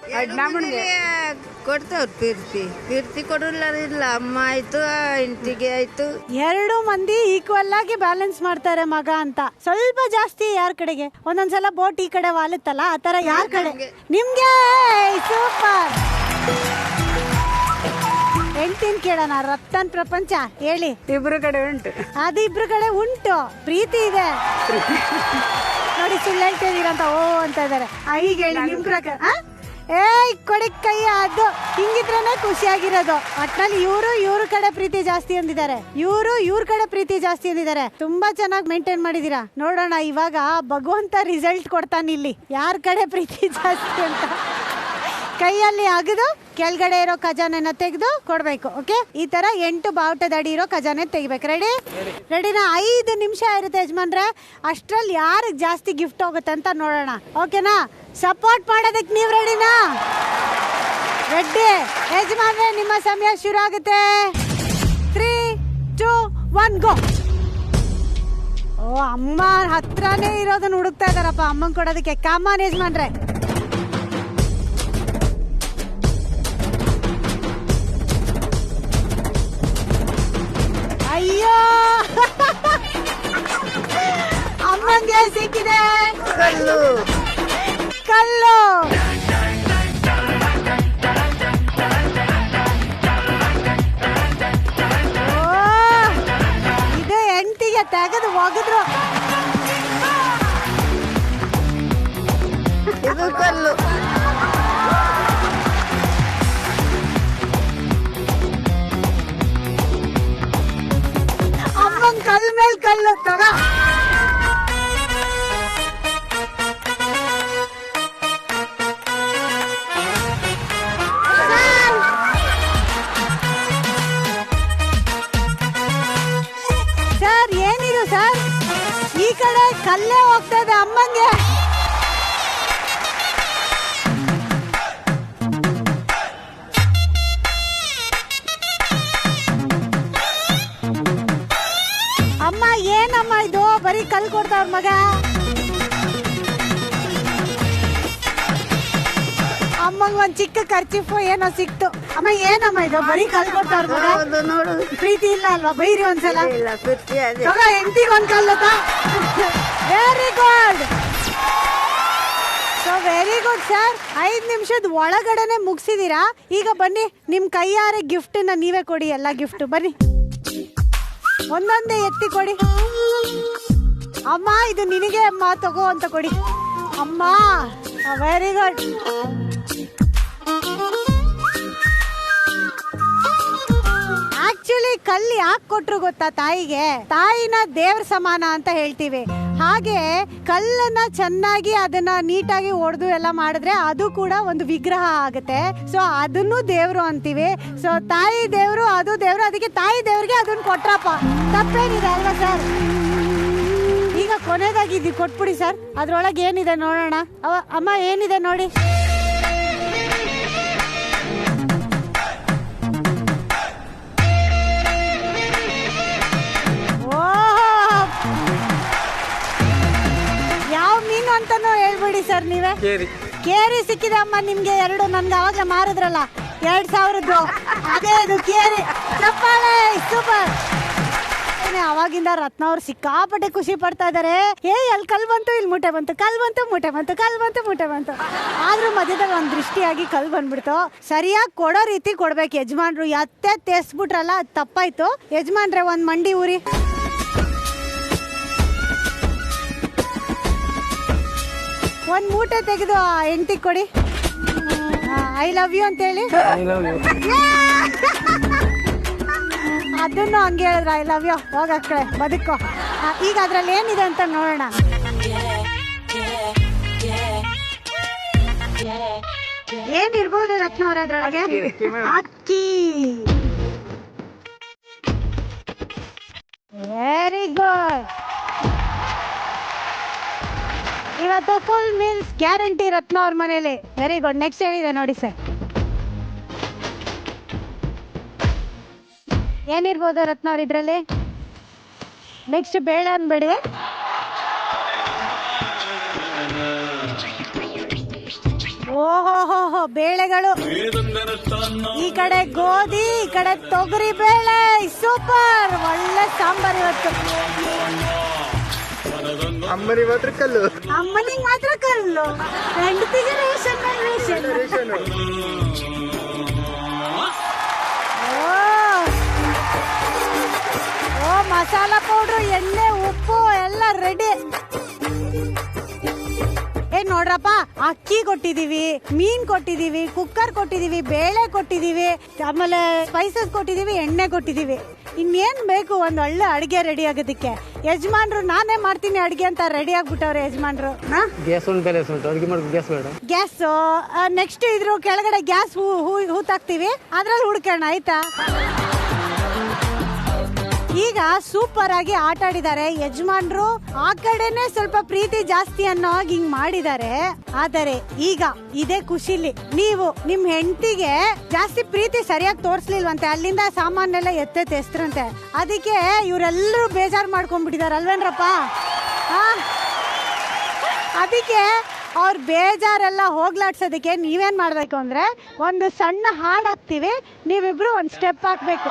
ಕೊಡ್ತವ್ರ ಪ್ರೀತಿ ಕೊಡಲ್ಲ. ಅಮ್ಮ ಆಯ್ತು, ಹೆಂಡತಿಗೆ ಆಯ್ತು, 2 ಮಂದಿ ಈಕ್ವಲ್ ಆಗಿ ಬ್ಯಾಲೆನ್ಸ್ ಮಾಡ್ತಾರೆ ಮಗ ಅಂತ. ಸ್ವಲ್ಪ ಜಾಸ್ತಿ ಯಾರ ಕಡೆಗೆ? ಒಂದೊಂದ್ಸಲ ಬೋಟ್ ಈ ಕಡೆ ವಾಲುತ್ತಲ್ಲ, ಆತರ ಯಾರ ಕಡೆ? ನಿಮ್ಗೆ. ಸೂಪರ್. ಹೆಂಡ್ತಿನ್ ಕೇಳೋಣ. ರತ್ನನ್ ಪ್ರಪಂಚ ಹೇಳಿ. ಇಬ್ರು ಕಡೆ ಉಂಟು. ಅದು ಇಬ್ರು ಕಡೆ ಉಂಟು, ಪ್ರೀತಿ ಇದೆ ನೋಡಿ. ಸುಳ್ಳು ಹೇಳ್ತಿದೀರಂತ ಓ ಅಂತ ಇದಾರೆ. ಈಗ ಹೇಳಿ ನಿಮ್ ಪ್ರಕಾರ. ಕೊಡಿ ಕೈ. ಅದು ಹಿಂಗಿದ್ರೇನೆ ಖುಷಿಯಾಗಿರೋದು. ಒಟ್ನಲ್ಲಿ ಇವ್ರ ಕಡೆ ಪ್ರೀತಿ ಜಾಸ್ತಿ ಅಂದಿದ್ದಾರೆ, ಇವ್ರ ಕಡೆ ಪ್ರೀತಿ ಜಾಸ್ತಿ ಅಂದಿದ್ದಾರೆ. ತುಂಬಾ ಚೆನ್ನಾಗಿ ಮೇಂಟೈನ್ ಮಾಡಿದೀರಾ. ನೋಡೋಣ ಇವಾಗ ಭಗವಂತ ರಿಸಲ್ಟ್ ಕೊಡ್ತಾನೆ ಇಲ್ಲಿ, ಯಾರ ಕಡೆ ಪ್ರೀತಿ ಜಾಸ್ತಿ ಅಂತ. ಕೈಯಲ್ಲಿ ಅಗದು ಕೆಳಗಡೆ ಇರೋ ಖಜಾನೆನ ತೆಗೆದು ಕೊಡ್ಬೇಕು. ಓಕೆ? ಈ ತರ 8 ಬಾವುಟದ ಅಡಿ ಇರೋ ಖಜಾನೆ ತೆಗಿಬೇಕು. ರೆಡಿನಾ? 5 ನಿಮಿಷ ಇರುತ್ತೆ ಯಜಮಾನ್ರೆ. ಅಷ್ಟ್ರಲ್ಲಿ ಯಾರಿಗೆ ಜಾಸ್ತಿ ಗಿಫ್ಟ್ ಹೋಗುತ್ತೆ ಅಂತ ನೋಡೋಣ. ಓಕೆನಾ? ಸಪೋರ್ಟ್ ಮಾಡೋದಕ್ಕೆ ನೀವು ರೆಡಿನಾ? ರೆಡ್ಡಿ ಯಜಮಾನ್ರೆ, ನಿಮ್ಮ ಸಮಯ ಶುರು ಆಗುತ್ತೆ. 3, 2, 1 ಗೋ. ಓ, ಅಮ್ಮ ಹತ್ರನೇ ಇರೋದನ್ನ ಹುಡುಕ್ತಾ ಇದಾರಪ್ಪ ಅಮ್ಮಂಗ್ ಕೊಡೋದಕ್ಕೆ. ಕಾಮನ್ ಯಜಮಾನ್ರೆ. ಅಯ್ಯೋ ಅಮ್ಮಂಗೆ ಸಿಕ್ಕಿದೆ ಕಲ್ಲು. ಕಲ್ಲು. ಇದು ಹೆಂಡತಿಗೆ ತೆಗೆದು ಒಗೆದ್ರು. ಇದು ಕಲ್ಲು. ಅಮ್ಮನ್ ಕಲ್ ಮೇಲ್ ಕಲ್ಲು ತಗ. ಸರ್ ಏನಿದು ಸರ್, ಈ ಕಡೆ ಕಲ್ಲೇ ಹೋಗ್ತಾ ಇದೆ ಅಮ್ಮಂಗೆ. ಅಮ್ಮ ಏನಮ್ಮ ಇದು, ಬರೀ ಕಲ್ ಕೊಡ್ತಾವ್ರ ಮಗ. ಅಮ್ಮಂಗ ಒಂದ್ ಚಿಕ್ಕ ಖರ್ಚಿಫು ಏನೋ ಸಿಕ್ತು. ಅಮ್ಮ ಏನಮ್ಮ ಇದು, ಬರೀ ಕಲ್ ಕೊಡ್ತಾವ್ರ ಮಗ. ಹೌದು ನೋಡು. ಪ್ರೀತಿ ಇಲ್ಲ ಅಲ್ವಾ, ಬೈರಿ ಒಂದ್ಸಲ. ಇಲ್ಲ ಪ್ರೀತಿ ಅದೇ. ಹೆಂಡತಿಗೆ ಒಂದ್ ಕಲ್ಲತ್ತ. Very good. So very good sir. 5 ನಿಮಿಷದ ಒಳಗಡೆನೆ ಮುಗಿಸಿದೀರಾ. ಈಗ ಬನ್ನಿ, ನಿಮ್ ಕೈಯಾರೆ ಗಿಫ್ಟ್ ನೀವೇ ಕೊಡಿ. ಎಲ್ಲ ಗಿಫ್ಟ್ ಬನ್ನಿ, ಒಂದೊಂದೇ ಎತ್ತಿ ಕೊಡಿ. ಅಮ್ಮ ಇದು ನಿನಗೆ ಅಮ್ಮ, ತಗೋ ಅಂತ ಕೊಡಿ. ಅಮ್ಮ ವೆರಿ ಗುಡ್. ಆಕ್ಚುಲಿ ಕಲ್ಲು ಯಾಕೆ ಕೊಟ್ರು ಗೊತ್ತಾ ತಾಯಿಗೆ? ತಾಯಿನ ದೇವ್ರ ಸಮಾನ ಅಂತ ಹೇಳ್ತೀವಿ. ಹಾಗೆ ಕಲ್ಲನ್ನ ಚೆನ್ನಾಗಿ ಅದನ್ನ ನೀಟಾಗಿ ಒಡೆದು ಎಲ್ಲ ಮಾಡಿದ್ರೆ ಅದು ಕೂಡ ಒಂದು ವಿಗ್ರಹ ಆಗುತ್ತೆ. ಸೊ ಅದನ್ನು ದೇವ್ರು ಅಂತೀವಿ. ಸೊ ತಾಯಿ ದೇವ್ರು, ಅದು ದೇವ್ರು, ಅದಕ್ಕೆ ತಾಯಿ ದೇವ್ರಿಗೆ ಅದನ್ನ ಕೊಟ್ರಪ್ಪ. ತಪ್ಪೇನಿದೆ ಅಲ್ವಾ ಸರ್? ಈಗ ಕೊನೆದಾಗಿ ಇದು ಕೊಟ್ಬಿಡಿ ಸರ್. ಅದ್ರೊಳಗೆ ಏನಿದೆ ನೋಡೋಣ. ಅಮ್ಮ ಏನಿದೆ ನೋಡಿ. ಯಾವ ಮೀನು ಅಂತಾನು ಹೇಳ್ಬಿಡಿ ಸರ್ ನೀವೇ. ಕೇರಿ ಸಿಕ್ಕಿದೆ ಅಮ್ಮ ನಿಮ್ಗೆ 2. ನನ್ಗೆ ಅವಾಗಲೇ ಮಾರಿದ್ರಲ್ಲ 2000. ಅದೇ ಇದು ಕೇರಿ. ಚಪ್ಪಾಳೆ, ಸೂಪರ್. ಅವಾಗಿಂದ ರತ್ನ ಅವ್ರು ಸಿಕ್ಕಾಪಟ್ಟೆ ಖುಷಿ ಪಡ್ತಾ ಇದಾರೆ. ಅಲ್ಲಿ ಕಲ್ ಬಂತು, ಇಲ್ಲಿ ಮೂಟೆ ಬಂತು, ಕಲ್ ಬಂತು, ಮೂಟೆ ಬಂತು, ಕಲ್ ಬಂತು, ಮೂಟೆ ಬಂತು. ಆದ್ರೂ ಮಧ್ಯದಾಗ ಒಂದ್ ದೃಷ್ಟಿಯಾಗಿ ಕಲ್ ಬಂದ್ಬಿಡ್ತು. ಸರಿಯಾಗಿ ಕೊಡೋ ರೀತಿ ಕೊಡ್ಬೇಕು ಯಜಮಾನ್ರು. ಎತ್ತೆ ತೆಸ್ಬಿಟ್ರಲ್ಲ, ಅದು ತಪ್ಪಾಯ್ತು. ಯಜಮಾನ್ರೆ ಒಂದ್ ಮಂಡಿ ಊರಿ. ಒಂದ್ ಮೂಟೆ ತೆಗೆದು ಹೆಂಡತಿ ಕೊಡಿ. ಐ ಲವ್ ಯು ಅಂತ ಹೇಳಿ. ಅದನ್ನು ಹಂಗೆ ಹೇಳಿದ್ರ ಐ ಲವ್ ಯು. ಹೋಗಕ್ಕಳೆ ಬದುಕೋ. ಈಗ ಅದ್ರಲ್ಲಿ ಏನಿದೆ ಅಂತ ನೋಡೋಣ. ಏನಿರ್ಬೋದು ರತ್ನ ಅವ್ರ ಅದ್ರೊಳಗೆ? ಅಕ್ಕಿ. Very good. ಇವತ್ತು ಫುಲ್ ಮೀಲ್ಸ್ ಗ್ಯಾರಂಟಿ ರತ್ನ ಅವ್ರ ಮನೇಲಿ. Very good. ನೆಕ್ಸ್ಟ್ ಏನಿದೆ ನೋಡಿ ಸರ್. ಏನಿರ್ಬೋದು ರತ್ನ ಅವ್ರ ಇದ್ರಲ್ಲಿ? ನೆಕ್ಸ್ಟ್ ಬೇಳೆ ಅನ್ಬೇಡಿ. ಓಹೋ ಬೇಳೆಗಳು. ಈ ಕಡೆ ಗೋಧಿ, ಈ ಕಡೆ ತೊಗರಿ ಬೇಳೆ. ಸೂಪರ್. ಒಳ್ಳೆ ಸಾಂಬಾರ್ ಇವತ್ತು. ಅಮ್ಮನಿಗೆ ಮಾತ್ರ ಕಲ್ಲು. ಅಮ್ಮನಿಗೆ ಮಾತ್ರ ಕಲ್ಲು. ಹೆಂಡತಿಗೆ ರೇಷನ್. ಓ ಮಸಾಲ ಪೌಡ್ರು, ಎಣ್ಣೆ, ಉಪ್ಪು ಎಲ್ಲ ರೆಡಿ. ನೋಡ್ರಪ್ಪ, ಅಕ್ಕಿ ಕೊಟ್ಟಿದೀವಿ, ಮೀನ್ ಕೊಟ್ಟಿದೀವಿ, ಕುಕ್ಕರ್ ಕೊಟ್ಟಿದೀವಿ, ಬೇಳೆ ಕೊಟ್ಟಿದೀವಿ, ಆಮೇಲೆ ಸ್ಪೈಸಸ್ ಕೊಟ್ಟಿದೀವಿ, ಎಣ್ಣೆ ಕೊಟ್ಟಿದೀವಿ. ಇನ್ನೇನ್ ಬೇಕು ಒಂದ್ ಒಳ್ಳೆ ಅಡಿಗೆ ರೆಡಿ ಆಗೋದಕ್ಕೆ? ಯಜಮಾನ್ರು ನಾನೇ ಮಾಡ್ತೀನಿ ಅಡಿಗೆ ಅಂತ ರೆಡಿ ಆಗ್ಬಿಟ್ಟವ್ರೆ ಯಜಮಾನ್ರು. ಗ್ಯಾಸ್ ಒಂದು ಬೆಲೆ ಉಂಟು, ಅಡಿಗೆ ಮಾಡೋದು ಗ್ಯಾಸ್ ಬೇಡ. ಗ್ಯಾಸ್ ನೆಕ್ಸ್ಟ್ ಇದ್ರ ಕೆಳಗಡೆ ಗ್ಯಾಸ್ ಹೂತಾಕ್ತಿವಿ, ಅದ್ರಲ್ಲಿ ಹುಡ್ಕೋಣ ಆಯ್ತಾ? ಈಗ ಸೂಪರ್ ಆಗಿ ಆಟ ಆಡಿದ್ದಾರೆ ಯಜಮಾನ್ರು. ಆ ಕಡೆನೆ ಸ್ವಲ್ಪ ಪ್ರೀತಿ ಜಾಸ್ತಿ ಅನ್ನೋ ಹಿಂಗ್ ಮಾಡಿದ್ದಾರೆ. ಆದರೆ ಈಗ ಇದೇ ಖುಷಿಲಿ ನೀವು ನಿಮ್ ಹೆಂಡತಿಗೆ ಜಾಸ್ತಿ ಪ್ರೀತಿ ಸರಿಯಾಗಿ ತೋರ್ಸ್ಲಿಲ್ವಂತೆ. ಅಲ್ಲಿಂದ ಸಾಮಾನೆಲ್ಲ ಎತ್ತೆಸ್ತರಂತೆ. ಅದಕ್ಕೆ ಇವರೆಲ್ಲರೂ ಬೇಜಾರ್ ಮಾಡ್ಕೊಂಡ್ಬಿಟ್ಟಿದಾರೆ ಅಲ್ವೇನ್ರಪ್ಪ? ಅದಕ್ಕೆ ಅವ್ರ ಬೇಜಾರೆಲ್ಲ ಹೋಗ್ಲಾಡ್ಸೋದಕ್ಕೆ ನೀವೇನ್ ಮಾಡ್ಬೇಕು ಅಂದ್ರೆ, ಒಂದು ಸಣ್ಣ ಹಾಡ್ ಹಾಕ್ತಿವಿ, ನೀವಿಬ್ರು ಒಂದ್ ಸ್ಟೆಪ್ ಹಾಕ್ಬೇಕು.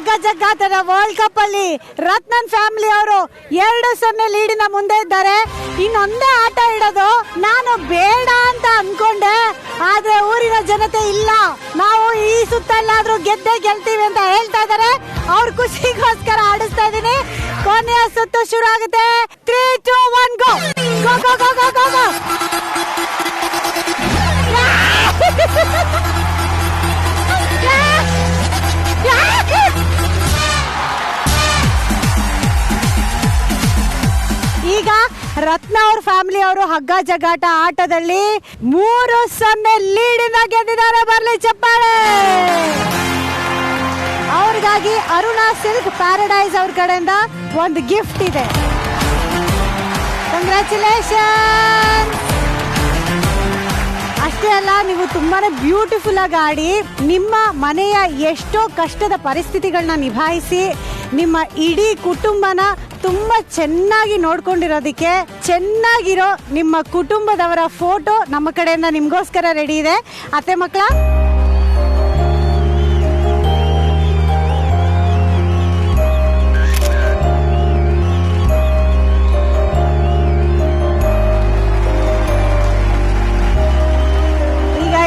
ಹಗ್ಗ ಜಗ್ಗಾಟದ ವರ್ಲ್ಡ್ ಕಪ್ ಅಲ್ಲಿ ರತ್ನನ್ ಫ್ಯಾಮಿಲಿ ಅವರು 2-0 ಲೀಡಿನ ಮುಂದೆ ಇದ್ದಾರೆ. ಇನ್ನೊಂದೇ ಆಟ ಇಡೋದು ನಾನು ಬೇಡ ಅಂತ ಅನ್ಕೊಂಡೆ, ಆದ್ರೆ ಊರಿನ ಜನತೆ ಇಲ್ಲ, ನಾವು ಈ ಸುತ್ತಲ್ಲಾದ್ರೂ ಗೆಲ್ತೀವಿ ಅಂತ ಹೇಳ್ತಾ ಇದ್ದಾರೆ. ಅವ್ರ ಖುಷಿಗೋಸ್ಕರ ಆಡಿಸ್ತಾ ಇದೀನಿ. ಕೊನೆಯ ಸುತ್ತು ಶುರು ಆಗುತ್ತೆ. 3, 2, 1 ಗೋ ಗೋ ಗೋ ಗೋ ಗೋ ಗೋ ಗೋ. ಈಗ ರತ್ನ ಅವ್ರ ಫ್ಯಾಮಿಲಿ ಅವರು ಹಗ್ಗ ಜಗಾಟ ಆಟದಲ್ಲಿ 3-0 ಲೀಡಿಂದ ಗೆದ್ದಿದ್ದಾರೆ. ಬರ್ಲಿ ಚಪ್ಪಾಳೆ. ಅವ್ರಿಗಾಗಿ ಅರುಣಾ ಸಿಲ್ಕ್ ಪ್ಯಾರಡೈಸ್ ಅವ್ರ ಕಡೆಯಿಂದ ಒಂದು ಗಿಫ್ಟ್ ಇದೆ. ಕಂಗ್ರ್ಯಾಚುಲೇಷನ್. ಅಷ್ಟೇ ಅಲ್ಲ, ನೀವು ತುಂಬಾನೇ ಬ್ಯೂಟಿಫುಲ್ ಆಗಿ ಆಡಿ ನಿಮ್ಮ ಮನೆಯ ಎಷ್ಟೋ ಕಷ್ಟದ ಪರಿಸ್ಥಿತಿಗಳನ್ನ ನಿಭಾಯಿಸಿ ನಿಮ್ಮ ಇಡೀ ಕುಟುಂಬನ ತುಂಬಾ ಚೆನ್ನಾಗಿ ನೋಡ್ಕೊಂಡಿರೋದಕ್ಕೆ ಚೆನ್ನಾಗಿರೋ ನಿಮ್ಮ ಕುಟುಂಬದವರ ಫೋಟೋ ನಮ್ಮ ಕಡೆಯಿಂದ ನಿಮ್ಗೋಸ್ಕರ ರೆಡಿ ಇದೆ. ಅತ್ತೆ ಮಕ್ಕಳ,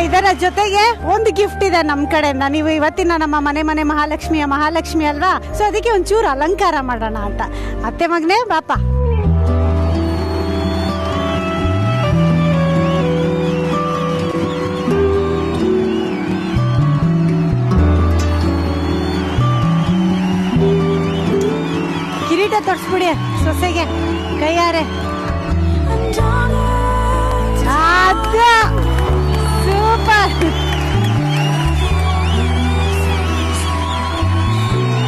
ಇದರ ಜೊತೆಗೆ ಒಂದು ಗಿಫ್ಟ್ ಇದೆ ನಮ್ಮ ಕಡೆಯಿಂದ. ನೀವು ಇವತ್ತಿನ ನಮ್ಮ ಮನೆ ಮಹಾಲಕ್ಷ್ಮಿ ಅಲ್ವಾ, ಸೊ ಅದಕ್ಕೆ ಒಂಚೂರು ಅಲಂಕಾರ ಮಾಡೋಣ ಅಂತ. ಅತ್ತೆ ಮಗನೇ ಬಾಪ. ಕಿರೀಟ ತೊಡ್ಸ್ಬಿಡಿ ಸೊಸೆಗೆ ಕೈಯಾರೆ. ಸೂಪರ್.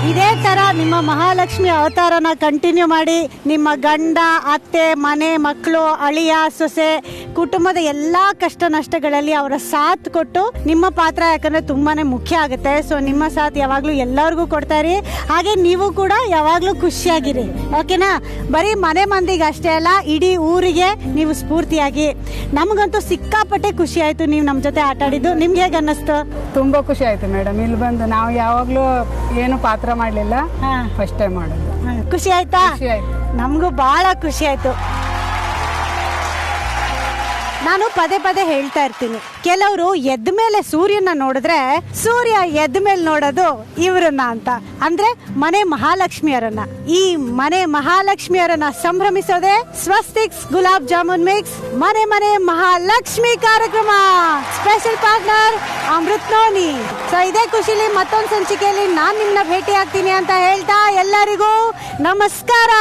ಇದೇ ತರ ನಿಮ್ಮ ಮಹಾಲಕ್ಷ್ಮಿ ಅವತಾರನ ಕಂಟಿನ್ಯೂ ಮಾಡಿ ನಿಮ್ಮ ಗಂಡ, ಅತ್ತೆ, ಮನೆ, ಮಕ್ಕಳು, ಅಳಿಯ, ಸೊಸೆ, ಕುಟುಂಬದ ಎಲ್ಲಾ ಕಷ್ಟ ನಷ್ಟಗಳಲ್ಲಿ ಅವರ ಸಾಥ್ ಕೊಟ್ಟು ನಿಮ್ಮ ಪಾತ್ರ ಯಾಕಂದ್ರೆ ತುಂಬಾನೇ ಮುಖ್ಯ ಆಗುತ್ತೆ. ಸೊ ನಿಮ್ಮ ಸಾಥ್ ಯಾವಾಗ್ಲೂ ಎಲ್ಲರಿಗೂ ಕೊಡ್ತಾ ಇರಿ. ಹಾಗೆ ನೀವು ಕೂಡ ಯಾವಾಗ್ಲೂ ಖುಷಿಯಾಗಿರಿ, ಓಕೆನಾ? ಬರೀ ಮನೆ ಮಂದಿಗೆ ಅಷ್ಟೇ ಅಲ್ಲ, ಇಡೀ ಊರಿಗೆ ನೀವು ಸ್ಫೂರ್ತಿಯಾಗಿ. ನಮಗಂತೂ ಸಿಕ್ಕಾಪಟ್ಟೆ ಖುಷಿ ಆಯ್ತು ನೀವು ನಮ್ಮ ಜೊತೆ ಆಟ ಆಡಿದ್ದು. ನಿಮ್ಗೆ ಹೇಗೆ ಅನ್ನಿಸ್ತು? ತುಂಬಾ ಖುಷಿ ಆಯ್ತು ಮೇಡಮ್. ಇಲ್ಲಿ ಬಂದು ನಾವು ಯಾವಾಗ್ಲೂ ಏನು ಪಾತ್ರ ಮಾಡ್ಲಿಲ್ಲ, ಫಸ್ಟ್ ಟೈಮ್ ಮಾಡೋದು. ಖುಷಿ ಆಯ್ತಾ? ನಮಗೂ ಬಹಳ ಖುಷಿ ಆಯ್ತು. ನಾನು ಪದೇ ಪದೇ ಹೇಳ್ತಾ ಇರ್ತೀನಿ, ಕೆಲವರು ಎದ್ದ ಮೇಲೆ ಸೂರ್ಯನ ನೋಡಿದ್ರೆ ಸೂರ್ಯ ಎದ್ದ ಮೇಲೆ ನೋಡೋದು ಇವ್ರನ್ನ ಅಂತ, ಅಂದ್ರೆ ಮನೆ ಮಹಾಲಕ್ಷ್ಮಿಯರನ್ನ. ಈ ಮನೆ ಮಹಾಲಕ್ಷ್ಮಿಯರನ್ನ ಸಂಭ್ರಮಿಸೋದೆ ಸ್ವಸ್ತಿಕ್ಸ್ ಗುಲಾಬ್ ಜಾಮೂನ್ ಮಿಕ್ಸ್ ಮನೆ ಮಹಾಲಕ್ಷ್ಮಿ ಕಾರ್ಯಕ್ರಮ. Special partner Amrit noni. So ಇದೇ ಖುಷಿಲಿ ಮತ್ತೊಂದು ಸಂಚಿಕೆಯಲ್ಲಿ ನಾನ್ ನಿಮ್ನ ಭೇಟಿ ಆಗ್ತೀನಿ ಅಂತ ಹೇಳ್ತಾ ಎಲ್ಲರಿಗೂ ನಮಸ್ಕಾರ.